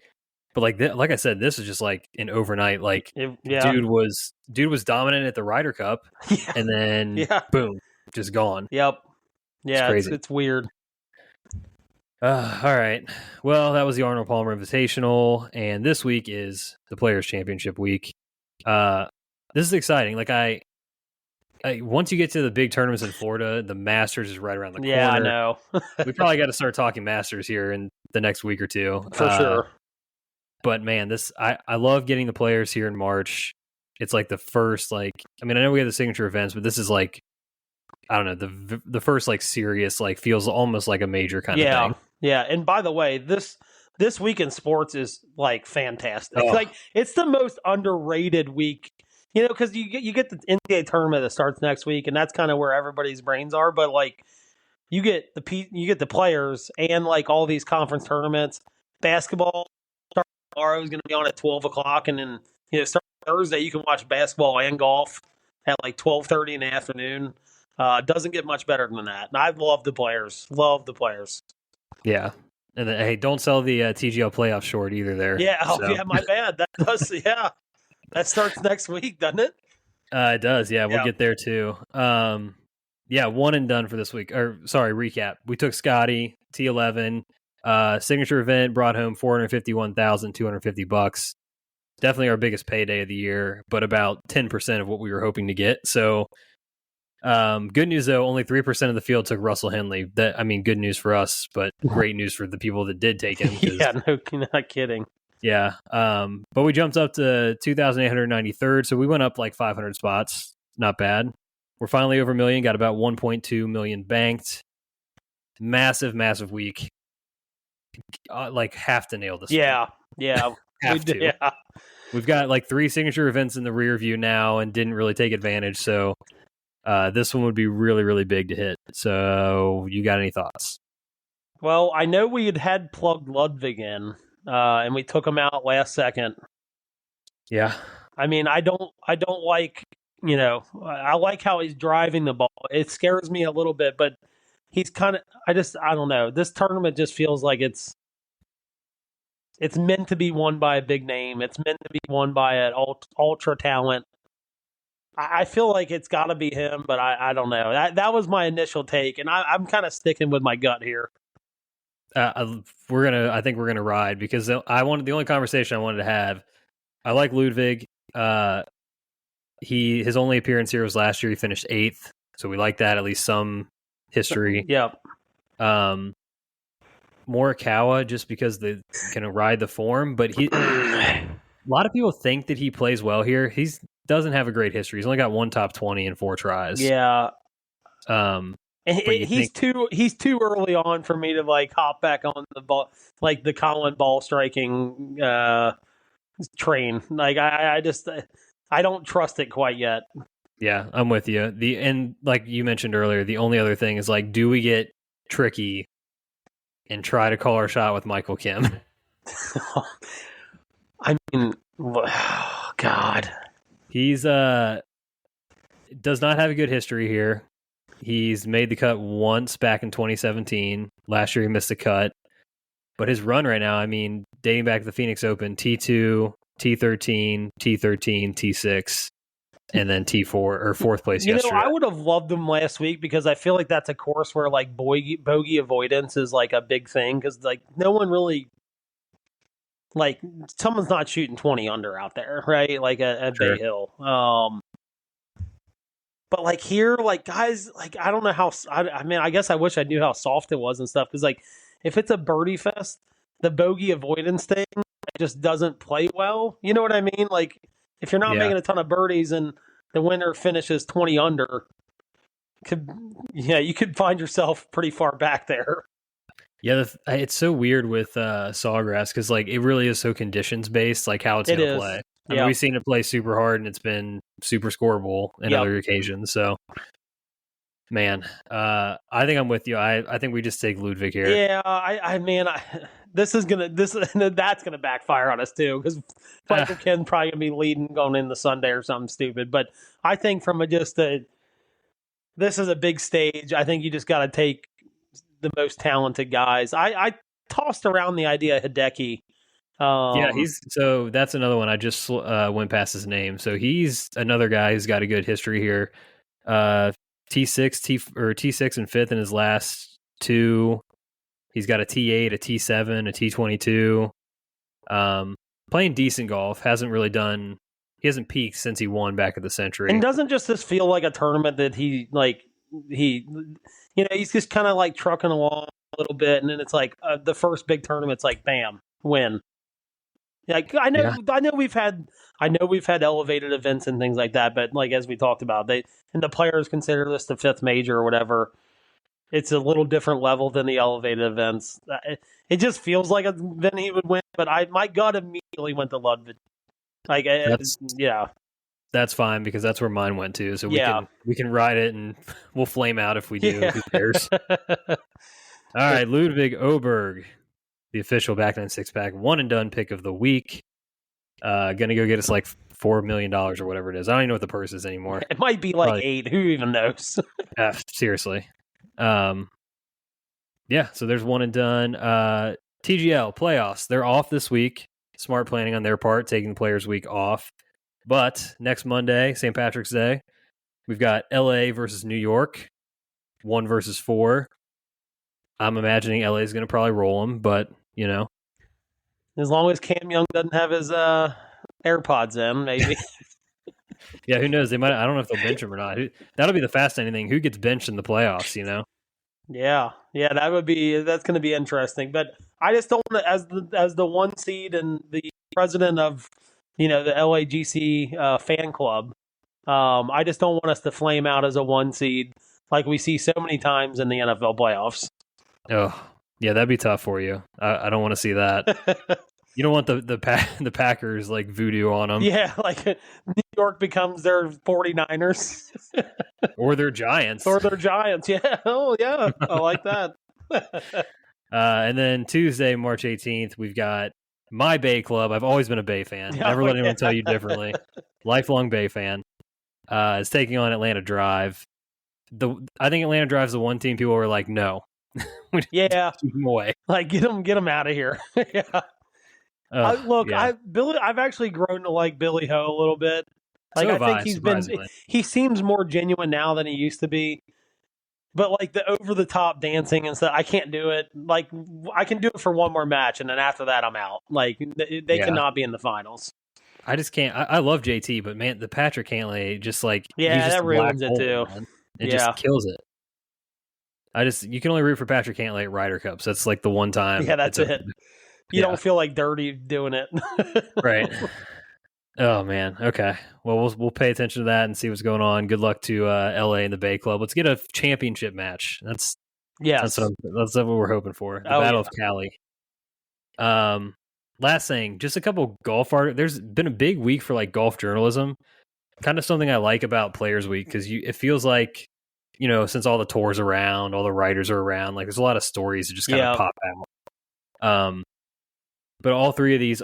But like I said, this is just like an overnight, like dude was dominant at the Ryder Cup and then boom, just gone. Yep. Yeah, it's it's weird. All right. Well, that was the Arnold Palmer Invitational, and this week is the Players Championship week. This is exciting. Like I once you get to the big tournaments in Florida, the Masters is right around the corner. Yeah, I know. We probably got to start talking Masters here in the next week or two. For sure. But man, I love getting the Players here in March. It's like the first I know we have the signature events, but this is like I don't know, the first like serious feels almost like a major kind of thing. Yeah, and by the way, this week in sports is like fantastic. Oh. Like it's the most underrated week, because you get the NCAA tournament that starts next week, and that's kind of where everybody's brains are. But like you get the players and like all these conference tournaments. Basketball tomorrow is going to be on at 12:00, and then start Thursday you can watch basketball and golf at like 12:30 in the afternoon. Doesn't get much better than that. And I love the players. Yeah. And then, hey, don't sell the TGL playoff short either there. Yeah. Oh, so. Yeah, my bad. That does. Yeah. That starts next week, doesn't it? It does. Yeah. We'll get there too. One and done for this week. Or sorry, recap. We took Scotty, T11, signature event, brought home $451,250. Definitely our biggest payday of the year, but about 10% of what we were hoping to get. So, good news though, only 3% of the field took Russell Henley. Good news for us, but great news for the people that did take him. Yeah, no, not kidding. Yeah, but we jumped up to 2,893rd, so we went up like 500 spots. Not bad. We're finally over $1 million. Got about 1.2 million banked. Massive week. Have to nail this. Yeah, have to. Yeah. We've got like 3 signature events in the rear view now, and didn't really take advantage. So. This one would be really, really big to hit. So, you got any thoughts? Well, I know we had plugged Ludwig in, and we took him out last second. Yeah. I mean, I don't like, I like how he's driving the ball. It scares me a little bit, but he's kind of, I don't know. This tournament just feels like it's meant to be won by a big name. It's meant to be won by an ultra talent. I feel like it's got to be him, but I don't know. That was my initial take, and I'm kind of sticking with my gut here. I think we're gonna ride because the only conversation I wanted to have. I like Ludwig. His only appearance here was last year. He finished 8th, so we like that. At least some history. Yep. Morikawa, just because they can ride the form, but a lot of people think that he plays well here. He's doesn't have a great history. He's only got 1 top 20 in 4 tries. Yeah. He's too early on for me to hop back on the ball, like the Colin ball striking train. Like I just I don't trust it quite yet. Yeah, I'm with you. And like you mentioned earlier, the only other thing is like, do we get tricky and try to call our shot with Michael Kim? I mean, oh, God. He's does not have a good history here. He's made the cut once back in 2017. Last year he missed the cut. But his run right now, I mean, dating back to the Phoenix Open, T2, T13, T13, T6, and then T4 or fourth place yesterday. I would have loved him last week because I feel like that's a course where like bogey avoidance is like a big thing because like no one really like someone's not shooting 20 under out there, right? Like at Sure. Bay Hill. But like here, like guys, like I don't know how. I mean, I guess I wish I knew how soft it was and stuff because like if it's a birdie fest, the bogey avoidance thing just doesn't play well. You know what I mean? Like if you're not making a ton of birdies and the winner finishes 20 under, you could find yourself pretty far back there. Yeah, it's so weird with Sawgrass because like it really is so conditions based, like how it's going to play. I mean, we've seen it play super hard and it's been super scoreable in other occasions. So, man, I think I'm with you. I think we just take Ludwig here. Yeah, that's gonna backfire on us too because Michael Kim probably gonna be leading going into Sunday or something stupid. But I think from this is a big stage. I think you just got to take the most talented guys. I tossed around the idea of Hideki. So that's another one. I just went past his name. So he's another guy who's got a good history here. T6 and fifth in his last two. He's got a T8, a T7, a T22. Playing decent golf. He hasn't peaked since he won back at the Century. And doesn't just this feel like a tournament that he's just kind of like trucking along a little bit, and then it's like the first big tournament's like bam, win. Like I know we've had elevated events and things like that, but like as we talked about, the players consider this the fifth major or whatever. It's a little different level than the elevated events. It just feels like then he would win, but my gut immediately went to Ludwig. Like that's fine because that's where mine went to. So we can ride it and we'll flame out if we do. Yeah. Who cares? All right, Ludwig Oberg, the official Back Nine Six Pack one and done pick of the week. Gonna go get us like $4 million or whatever it is. I don't even know what the purse is anymore. It might be like 8. Who even knows? Seriously. So there's one and done. TGL playoffs. They're off this week. Smart planning on their part, taking the players' week off. But next Monday, St. Patrick's Day, we've got LA versus New York, 1 versus 4. I'm imagining LA is going to probably roll them, but as long as Cam Young doesn't have his AirPods in, maybe. Yeah, who knows? They might. I don't know if they'll bench him or not. That'll be the fascinating thing. Who gets benched in the playoffs? Yeah, that's going to be interesting. But I just don't want to, as the one seed and the president of the LAGC fan club. I just don't want us to flame out as a one seed like we see so many times in the NFL playoffs. Oh, yeah, that'd be tough for you. I don't want to see that. You don't want the Packers like voodoo on them. Yeah, like New York becomes their 49ers. Or their Giants. Yeah. Oh, yeah. I like that. And then Tuesday, March 18th, we've got my Bay Club. I've always been a Bay fan. Never let anyone tell you differently. Lifelong Bay fan. Is taking on Atlanta Drive. I think Atlanta Drive's the one team people were like, no. Yeah. Keep them away. Like, get them out of here. Yeah. I've actually grown to like Billy Ho a little bit. Like I think he seems more genuine now than he used to be. But like the over the top dancing and stuff, I can't do it. Like I can do it for one more match, and then after that, I'm out. Like they cannot be in the finals. I just can't. I love JT, but man, the Patrick Cantlay just like that ruins it too. Man. It just kills it. You can only root for Patrick Cantlay at Ryder Cups. That's like the one time. Yeah, that's it. You don't feel like dirty doing it. Right. Oh man. Okay. Well, we'll pay attention to that and see what's going on. Good luck to LA and the Bay Club. Let's get a championship match. That's what we're hoping for. The Battle of Cali. last thing, just a couple golf art. There's been a big week for like golf journalism. Kind of something I like about Players Week because it feels like, since all the tours around, all the writers are around, like there's a lot of stories that just kind of pop out. But all three of these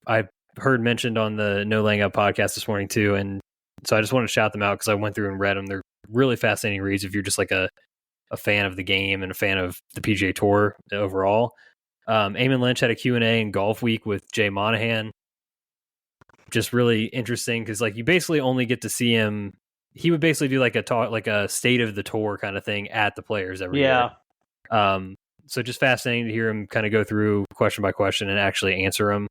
I heard mentioned on the No Laying Up podcast this morning too, and so I just want to shout them out because I went through and read them. They're really fascinating reads if you're just like a fan of the game and a fan of the PGA Tour overall. Eamon Lynch had a Q&A in Golf Week with Jay Monahan. Just really interesting because like you basically only get to see him. He would basically do like a talk, like a state of the tour kind of thing at the Players every year. So just fascinating to hear him kind of go through question by question and actually answer them.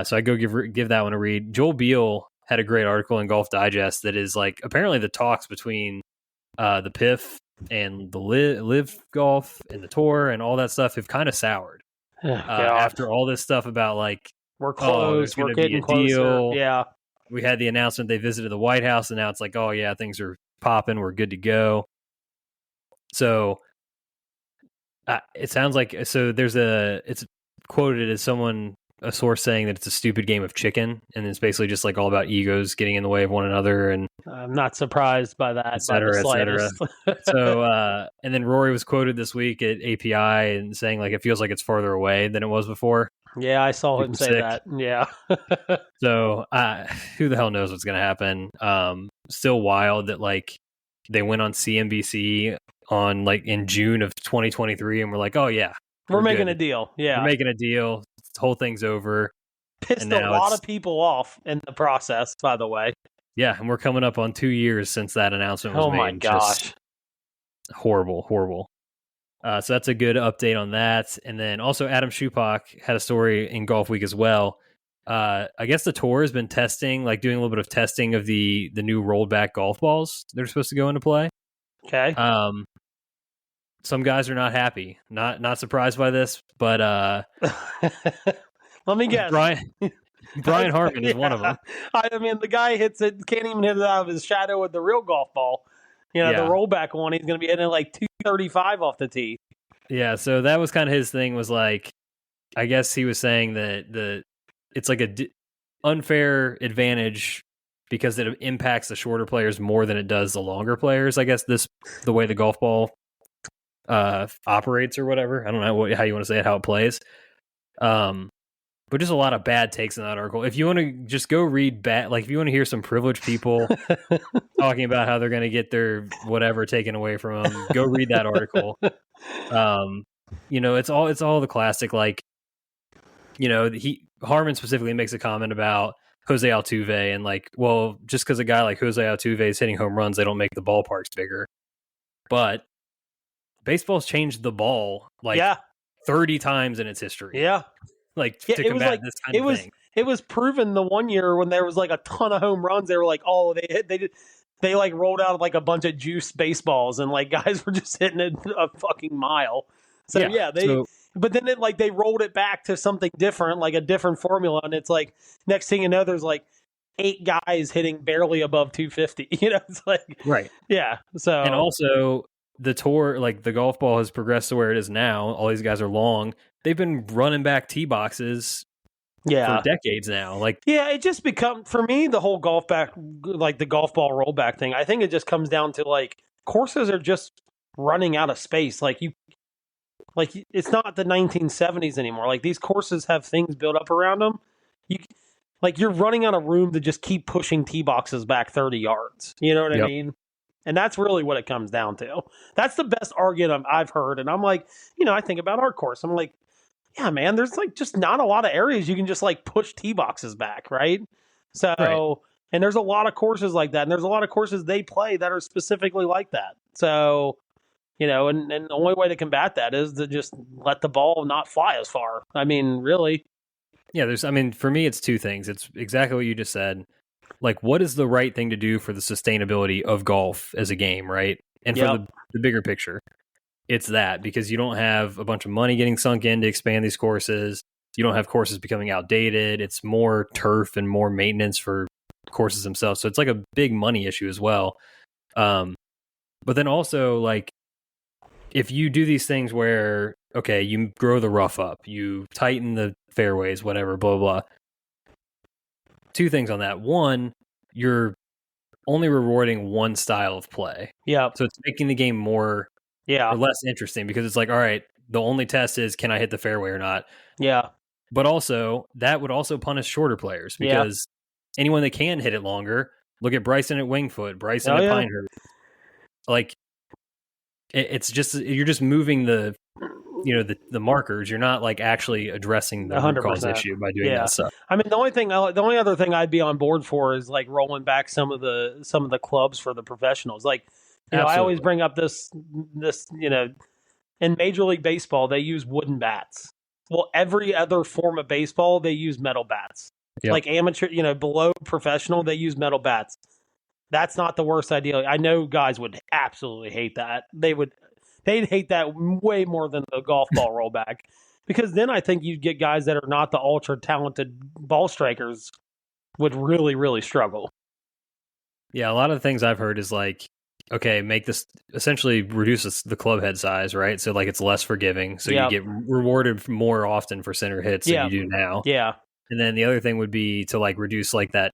So I go give that one a read. Joel Beal had a great article in Golf Digest that is like apparently the talks between the PIF and the live golf and the tour and all that stuff have kind of soured after all this stuff about like we're close, we're getting closer. Deal. Yeah, we had the announcement they visited the White House, and now it's like, oh yeah, things are popping, we're good to go. So it sounds like it's quoted as a source saying that it's a stupid game of chicken, and it's basically just like all about egos getting in the way of one another. And I'm not surprised by that, et cetera. So, and then Rory was quoted this week at API and saying like it feels like it's farther away than it was before. Yeah, I saw him say that. Yeah. So who the hell knows what's going to happen? Still wild that like they went on CNBC on like in June of 2023 and we're like, oh yeah, we're making a deal. Yeah, we're making a deal. The whole thing's over. Pissed a lot of people off in the process, by the way. Yeah, and we're coming up on 2 years since that announcement was made. Oh my gosh. Just horrible. So that's a good update on that. And then also Adam Schupak had a story in Golf Week as well. I guess the tour has been testing, like doing a little bit of testing of the new rollback golf balls that are supposed to go into play. Okay. Some guys are not happy. Not surprised by this, but let me guess. Brian Harmon is one of them. I mean, the guy hits it, can't even hit it out of his shadow with the real golf ball. The rollback one, he's going to be hitting like 235 off the tee. Yeah, so that was kind of his thing. Was like, I guess he was saying that it's like a unfair advantage because it impacts the shorter players more than it does the longer players. I guess the way the golf ball operates or whatever. I don't know how you want to say it, how it plays. But just a lot of bad takes in that article. If you want to just go read if you want to hear some privileged people talking about how they're going to get their whatever taken away from them, go read that article. It's all the classic, like, Harmon specifically makes a comment about Jose Altuve and like, well, just because a guy like Jose Altuve is hitting home runs, they don't make the ballparks bigger. But baseball's changed the ball 30 times in its history. Yeah. To combat this kind of thing. It was proven the one year when there was like a ton of home runs. They were like, oh, they like rolled out like a bunch of juice baseballs and like guys were just hitting it a fucking mile. So but then they rolled it back to something different, like a different formula. And it's like, next thing you know, there's like 8 guys hitting barely above 250. It's like, right. Yeah. So, and also the tour, like the golf ball has progressed to where it is now. All these guys are long. They've been running back tee boxes for decades now. It just for me, the whole the golf ball rollback thing, I think it just comes down to like courses are just running out of space. It's not the 1970s anymore. Like these courses have things built up around them. You're running out of room to just keep pushing tee boxes back 30 yards. You know what I mean? And that's really what it comes down to. That's the best argument I've heard. And I'm like, I think about our course. I'm like, yeah, man, there's like just not a lot of areas you can just like push tee boxes back, right? So, and there's a lot of courses like that. And there's a lot of courses they play that are specifically like that. So, and the only way to combat that is to just let the ball not fly as far. I mean, really. Yeah, for me, it's 2 things. It's exactly what you just said. Like, what is the right thing to do for the sustainability of golf as a game, right? And for the bigger picture, it's that, because you don't have a bunch of money getting sunk in to expand these courses. You don't have courses becoming outdated. It's more turf and more maintenance for courses themselves. So it's like a big money issue as well. But then also, like, if you do these things where okay, you grow the rough up, you tighten the fairways, whatever, blah, blah, blah. Two things on that. One, you're only rewarding one style of play. Yeah. So it's making the game more Yeah. or less interesting because it's like, all right, the only test is can I hit the fairway or not? Yeah. But also, that would also punish shorter players because anyone that can hit it longer, look at Bryson at Wingfoot, Bryson at Pinehurst. Like, it's just, you're just moving the markers. You're not like actually addressing the root cause issue by doing that stuff. I mean, the only other thing I'd be on board for is like rolling back some of the clubs for the professionals. Like, I always bring up this, in Major League Baseball, they use wooden bats. Well, every other form of baseball, they use metal bats. Yep. Like amateur, below professional, they use metal bats. That's not the worst idea. I know guys would absolutely hate that. They'd hate that way more than the golf ball rollback, because then I think you'd get guys that are not the ultra talented ball strikers would really, really struggle. Yeah, a lot of the things I've heard is like, okay, make this essentially reduce the club head size, right? So like it's less forgiving, so you get rewarded more often for center hits than you do now. Yeah. And then the other thing would be to like reduce like that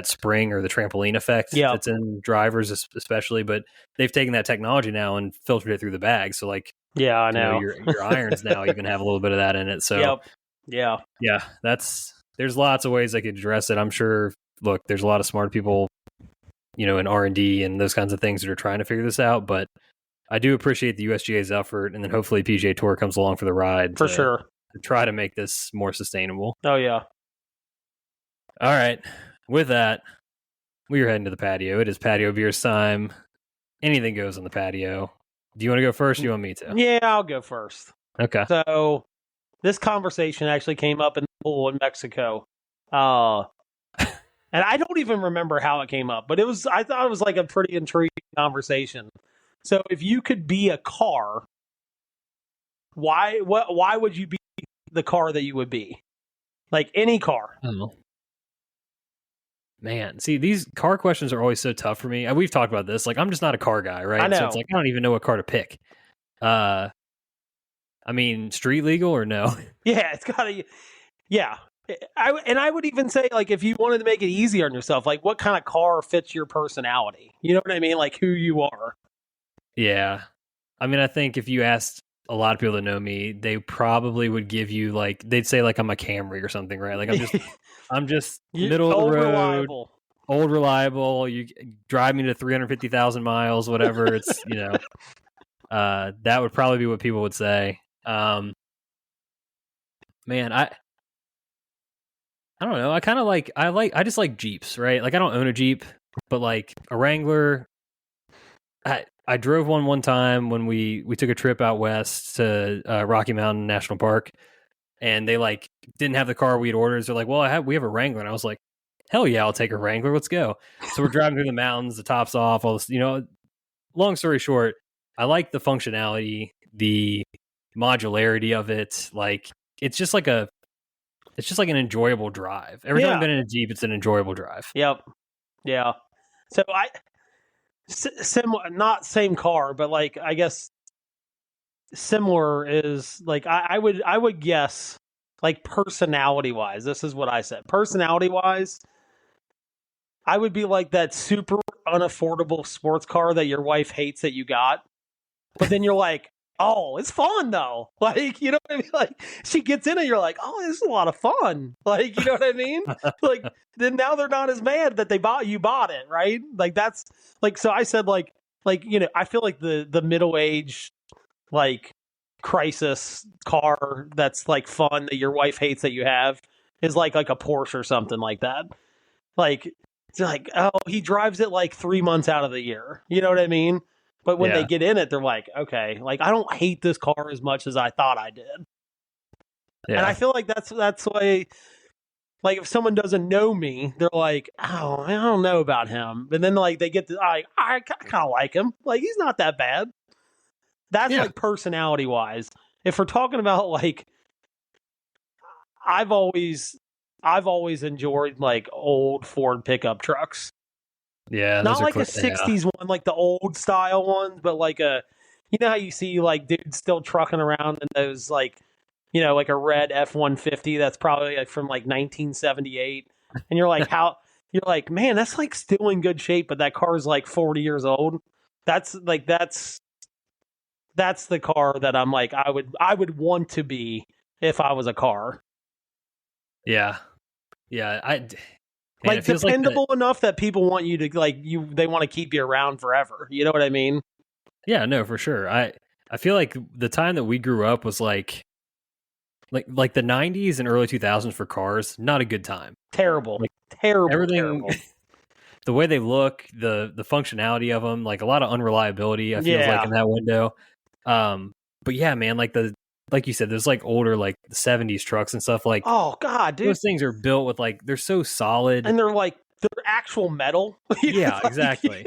spring or the trampoline effect that's in drivers especially, but they've taken that technology now and filtered it through the bag. So like, I know. Your irons now even have a little bit of that in it. So there's lots of ways they could address it. I'm sure, look, there's a lot of smart people, in R&D and those kinds of things that are trying to figure this out, but I do appreciate the USGA's effort, and then hopefully PGA Tour comes along for the ride for sure to try to make this more sustainable. Oh yeah. All right. With that, we are heading to the patio. It is Patio Beers time. Anything goes on the patio. Do you want to go first or do you want me to? Yeah, I'll go first. Okay. So this conversation actually came up in the pool in Mexico. And I don't even remember how it came up, but I thought it was like a pretty intriguing conversation. So if you could be a car, why would you be the car that you would be? Like any car. Oh. Man, see, these car questions are always so tough for me. We've talked about this. Like, I'm just not a car guy, right? I know. So it's like, I don't even know what car to pick. I mean, street legal or no? Yeah, it's gotta, yeah. I would even say, like, if you wanted to make it easy on yourself, like, what kind of car fits your personality? You know what I mean? Like, who you are. Yeah. I mean, I think if you asked a lot of people that know me, they probably would give you, like, they'd say, like, I'm a Camry or something, right? Like, I'm just middle of the road, old, reliable. You drive me to 350,000 miles, whatever. It's, that would probably be what people would say. Man, I don't know. I just like Jeeps, right? Like, I don't own a Jeep, but like a Wrangler, I drove one time when we took a trip out west to Rocky Mountain National Park, and they like didn't have the car we'd ordered. So they're like, well, we have a Wrangler. And I was like, hell yeah, I'll take a Wrangler. Let's go. So we're driving through the mountains, the top's off, all this, long story short, I like the functionality, the modularity of it. Like, it's just like an enjoyable drive. Every time I've been in a Jeep, it's an enjoyable drive. Yep. Yeah. So similar, not same car, but like, I guess similar is like, I would guess, like, personality wise, this is what I said. Personality wise, I would be like that super unaffordable sports car that your wife hates that you got, but then you're like, oh, it's fun though. Like, you know what I mean? Like, she gets in it, you're like, oh, this is a lot of fun. Like, you know what I mean? Like, then now they're not as mad that you bought it, right? Like, that's like, so I said like, I feel like the middle-aged, like, crisis car that's like fun that your wife hates that you have is like a Porsche or something like that. Like, it's like, oh, he drives it like 3 months out of the year. You know what I mean? But when they get in it, they're like, okay, like, I don't hate this car as much as I thought I did. Yeah. And I feel like that's the way, like, if someone doesn't know me, they're like, oh, I don't know about him. And then, like, they get I kind of like him. Like, he's not that bad. That's like personality wise. If we're talking about, like, I've always enjoyed like old Ford pickup trucks. Yeah, not like a 60s one, like the old style ones, but like a you know how you see like dudes still trucking around in those like, you know, like a red F-150 that's probably like from like 1978, and you're like, you're like, man, that's like still in good shape, but that car is like 40 years old. That's the car that I'm like, I would want to be if I was a car. Yeah. Like dependable enough that people want you to they want to keep you around forever. You know what I mean? Yeah, no, for sure. I feel like the time that we grew up was like the 90s and early 2000s for cars, not a good time. Terrible. Like, terrible. Everything, terrible. The way they look, the functionality of them, like a lot of unreliability, I feel like in that window. But yeah, man, like you said, there's like older like the 70s trucks and stuff like. Oh God, dude, those things are built with like they're so solid and they're actual metal. Yeah, exactly.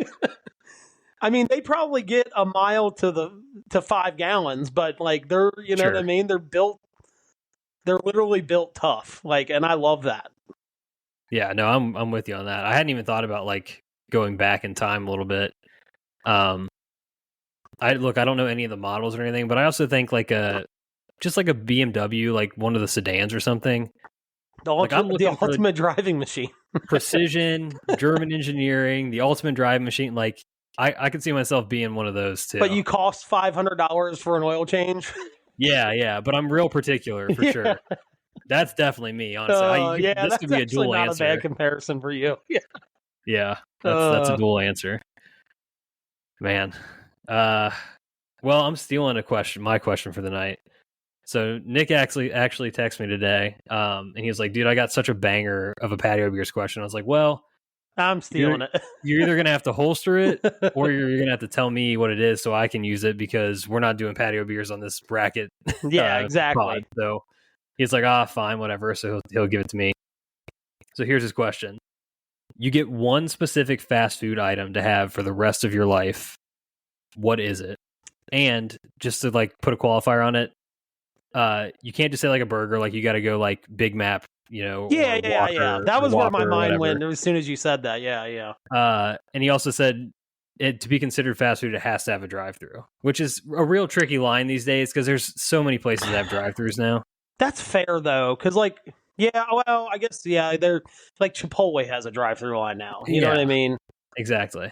I mean, they probably get a mile to 5 gallons, but like they're you know what I mean. They're literally built tough. Like, and I love that. Yeah, no, I'm with you on that. I hadn't even thought about like going back in time a little bit. I don't know any of the models or anything, but I also think like just like a BMW, like one of the sedans or something. The ultimate driving machine. Precision, German engineering, the ultimate driving machine. Like I could see myself being one of those too. But you cost $500 for an oil change. Yeah, but I'm real particular for sure. That's definitely me, honestly. This could be a dual not answer. A bad comparison for you. Yeah, that's a dual answer, man. Well, I'm stealing my question for the night. So Nick actually texted me today, and he was like, "Dude, I got such a banger of a Patio Beers question." I was like, "Well, I'm stealing it. You're either gonna have to holster it, or you're gonna have to tell me what it is so I can use it because we're not doing Patio Beers on this bracket." Yeah, exactly. Pod. So he's like, fine, whatever. So he'll give it to me. So here's his question: you get one specific fast food item to have for the rest of your life. What is it? And just to like put a qualifier on it, you can't just say like a burger. Like you got to go like Big Mac, you know. Yeah. That was where my mind went as soon as you said that. Yeah. And he also said to be considered fast food, it has to have a drive-through, which is a real tricky line these days because there's so many places that have drive-throughs now. That's fair though, because like, yeah, well, I guess they're like Chipotle has a drive-through line now. You know what I mean? Exactly.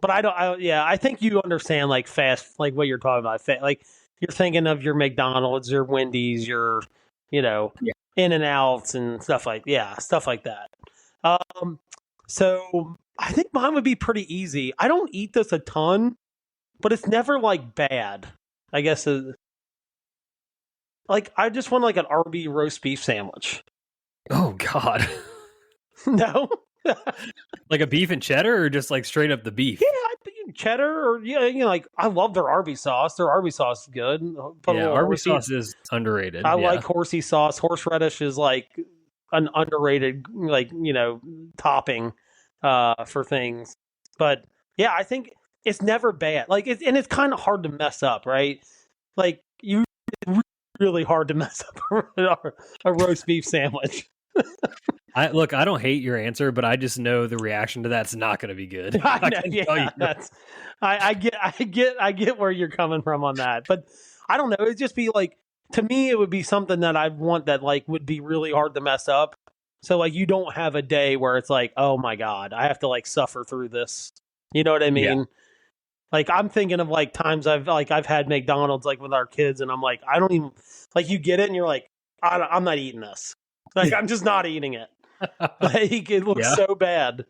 But I think you understand like fast, like what you're talking about. Like you're thinking of your McDonald's, your Wendy's, your, you know, In-N-Outs and stuff like that. So I think mine would be pretty easy. I don't eat this a ton, but it's never like bad. I guess like I just want like an RB roast beef sandwich. Oh God. No. Like a beef and cheddar, or just like straight up the beef? Yeah, cheddar, or like I love their Arby's sauce. Their Arby's sauce is good. Arby's sauce is underrated. I like horsey sauce. Horseradish is like an underrated, like topping for things. But yeah, I think it's never bad. Like it's kind of hard to mess up, right? Like it's really hard to mess up a roast beef sandwich. I don't hate your answer, but I just know the reaction to that's not going to be good. I get where you're coming from on that, but I don't know. It'd just be like, to me, it would be something that I'd want that like would be really hard to mess up. So like you don't have a day where it's like, oh my God, I have to like suffer through this. You know what I mean? Yeah. Like I'm thinking of like times I've had McDonald's like with our kids, and I'm like, I don't even like, you get it and you're like, I'm not eating this. Like I'm just not eating it. Like it looks so bad.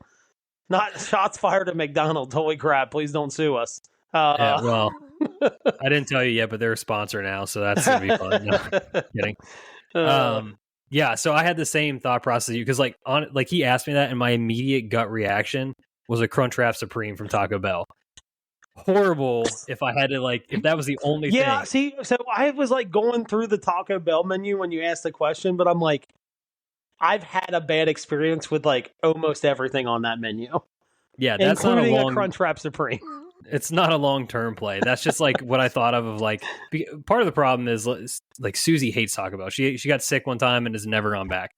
Not shots fired at McDonald's. Holy crap! Please don't sue us. Well, I didn't tell you yet, but they're a sponsor now, so that's gonna be fun. No, kidding. So I had the same thought process as you because like he asked me that, and my immediate gut reaction was a Crunchwrap Supreme from Taco Bell. Horrible if I had to if that was the only thing. Yeah, see, so I was like going through the Taco Bell menu when you asked the question, but I'm like, I've had a bad experience with like almost everything on that menu. Yeah, that's including a Crunchwrap Supreme. It's not a long-term play. That's just like what I thought of like part of the problem is like Susie hates Taco Bell. She got sick one time and has never gone back.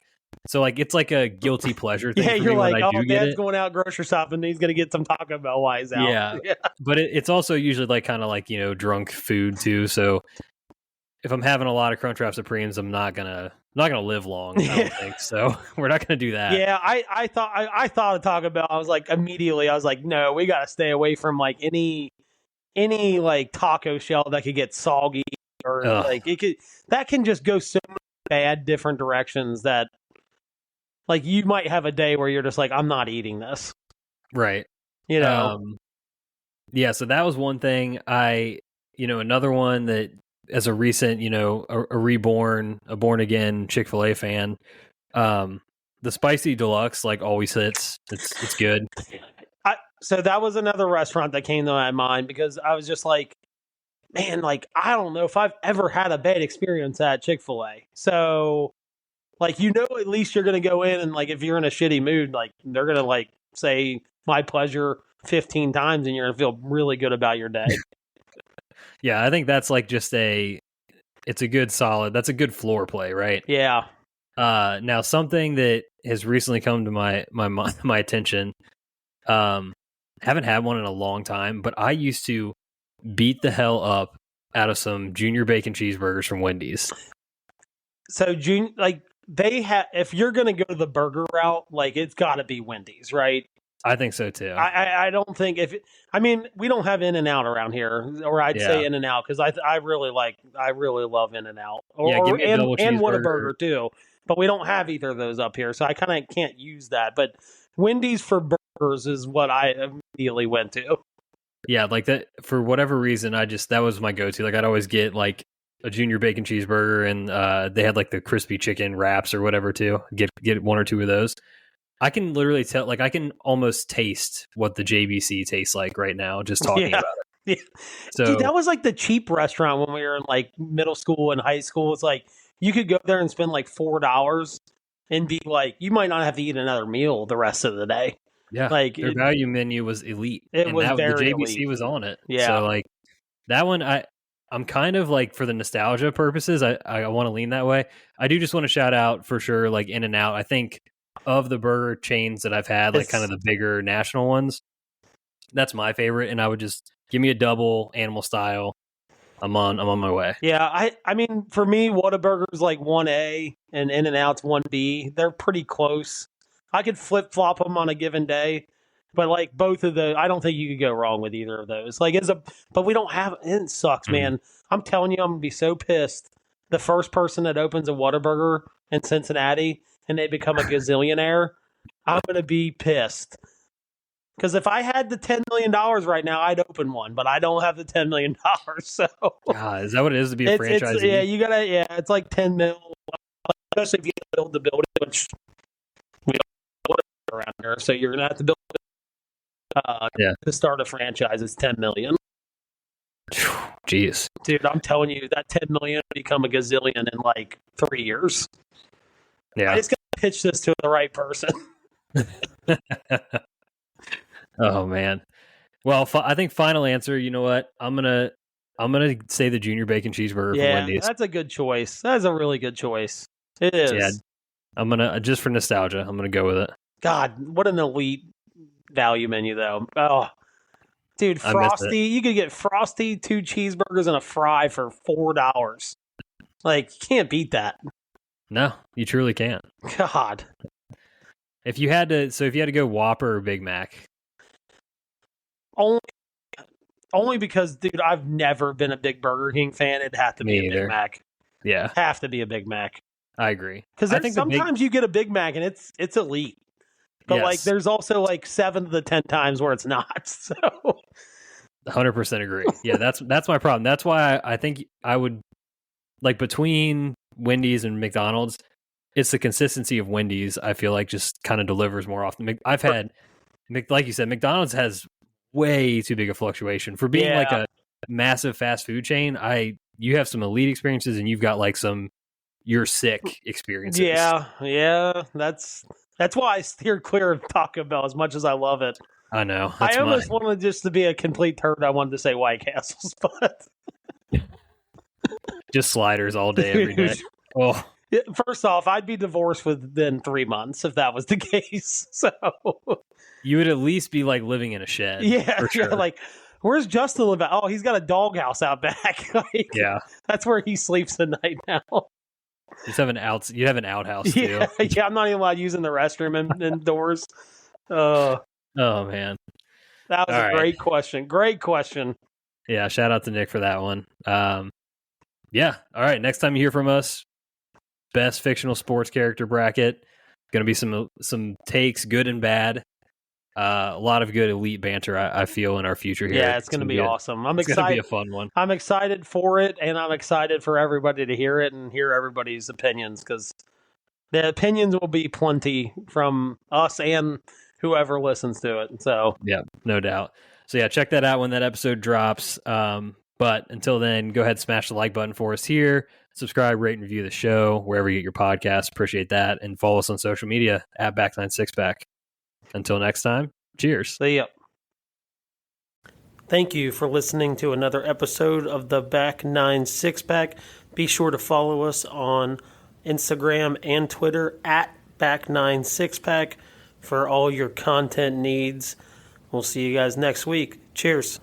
So like it's like a guilty pleasure thing. Yeah, for you're me like, when I do get Dad's it. going out grocery shopping. He's gonna get some Taco Bell while he's out. Yeah, but it's also usually like kind of like drunk food too. So if I'm having a lot of Crunchwrap Supremes, I'm not gonna live long. I don't think so. We're not gonna do that. Yeah, I thought of Taco Bell. I was like immediately. I was like, no, we got to stay away from like any like taco shell that could get soggy or like that can just go so many bad different directions that like you might have a day where you're just like, I'm not eating this. Right. Yeah. So that was one thing. Another one that as a recent, a born again Chick-fil-A fan, the spicy deluxe like always hits. It's good. So that was another restaurant that came to my mind because I was just like, man, like I don't know if I've ever had a bad experience at Chick-fil-A. So like, at least you're going to go in and like, if you're in a shitty mood, like they're going to like say my pleasure 15 times and you're going to feel really good about your day. Yeah. I think that's like that's a good floor play, right? Yeah. Now something that has recently come to my attention, haven't had one in a long time, but I used to beat the hell up out of some junior bacon cheeseburgers from Wendy's. So if you're going to go the burger route, like it's got to be Wendy's, right? I think so too. I don't think we don't have In-N-Out around here, or I'd say In-N-Out because I really love In-N-Out and Whataburger too, but we don't have either of those up here, so I kind of can't use that. But Wendy's for burgers is what I immediately went to. Yeah, like that for whatever reason, that was my go-to. Like I'd always get like a junior bacon cheeseburger, and they had like the crispy chicken wraps or whatever too. Get one or two of those. I can literally tell, like I can almost taste what the JBC tastes like right now just talking about it. Yeah. So dude, that was like the cheap restaurant when we were in like middle school and high school. It's like you could go there and spend like $4 and be like, you might not have to eat another meal the rest of the day. Yeah, like their value menu was elite. It was very the JBC elite. Was on it. Yeah, so like that one, I'm kind of like for the nostalgia purposes, I want to lean that way. I do just want to shout out for sure, like In-N-Out. I think of the burger chains that I've had, like kind of the bigger national ones, that's my favorite. And I would just give me a double animal style. I'm on my way. Yeah, I mean, for me, Whataburger's like 1A and In-N-Out's 1B. They're pretty close. I could flip flop them on a given day, but like both of those, I don't think you could go wrong with either of those. Like but we don't have. It sucks, man. I'm telling you, I'm gonna be so pissed. The first person that opens a Whataburger in Cincinnati and they become a gazillionaire, I'm gonna be pissed. Because if I had the $10 million right now, I'd open one, but I don't have the $10 million. So, is that what it is to be a franchisee? Yeah, it's like 10 mil, especially if you build the building, which we don't around here. So you're gonna have to build. To start a franchise is 10 million. Jeez, dude, I'm telling you, that 10 million will become a gazillion in like 3 years. Yeah, I just gotta pitch this to the right person. Oh man. Well, I think final answer. You know what? I'm gonna say the junior bacon cheeseburger from Wendy's. That's a good choice. That's a really good choice. It is. Yeah, I'm gonna just for nostalgia. I'm gonna go with it. God, what an elite value menu, though. Oh, dude, Frosty. You could get Frosty, 2 cheeseburgers, and a fry for $4. Like, you can't beat that. No, you truly can't. God. If you had to go Whopper or Big Mac. Only because, dude, I've never been a big Burger King fan. It'd have to be a Big Mac. Yeah. Have to be a Big Mac. I agree. Because sometimes you get a Big Mac and it's elite. But like there's also like 7 to the 10 times where it's not. So 100% agree. Yeah, that's my problem. That's why I think I would like between Wendy's and McDonald's, it's the consistency of Wendy's, I feel like just kind of delivers more often. I've had, like you said, McDonald's has way too big a fluctuation for being like a massive fast food chain. You have some elite experiences and you've got like some you're sick experiences. Yeah. That's why I steer clear of Taco Bell as much as I love it. I know. I almost wanted just to be a complete turd. I wanted to say White Castles, but just sliders all day, every day. Oh, First off, I'd be divorced within 3 months if that was the case. So You would at least be like living in a shed. yeah, for sure. yeah. Like, where's Justin live at? Oh, he's got a doghouse out back. Like, Yeah. that's where he sleeps at night now. You have an outhouse too. Yeah, yeah. I'm not even allowed using the restroom indoors. Oh man, That was All a right. great question. Great question. Yeah, shout out to Nick for that one. Yeah. All right. Next time you hear from us, best fictional sports character bracket. Going to be some takes, good and bad. A lot of good elite banter, I feel, in our future here. Yeah, it's going to be awesome. I'm It's going to be excited. a fun one. I'm excited for it, and I'm excited for everybody to hear it and hear everybody's opinions, because the opinions will be plenty from us and whoever listens to it. So yeah, no doubt. So yeah, check that out when that episode drops. But until then, go ahead and smash the like button for us here. Subscribe, rate, and review the show wherever you get your podcasts. Appreciate that. And follow us on social media at Back9Sixpack. Until next time, cheers. see ya. Thank you for listening to another episode of the Back 9 Six-Pack. Be sure to follow us on Instagram and Twitter at Back 9 Six-Pack for all your content needs. We'll see you guys next week. Cheers.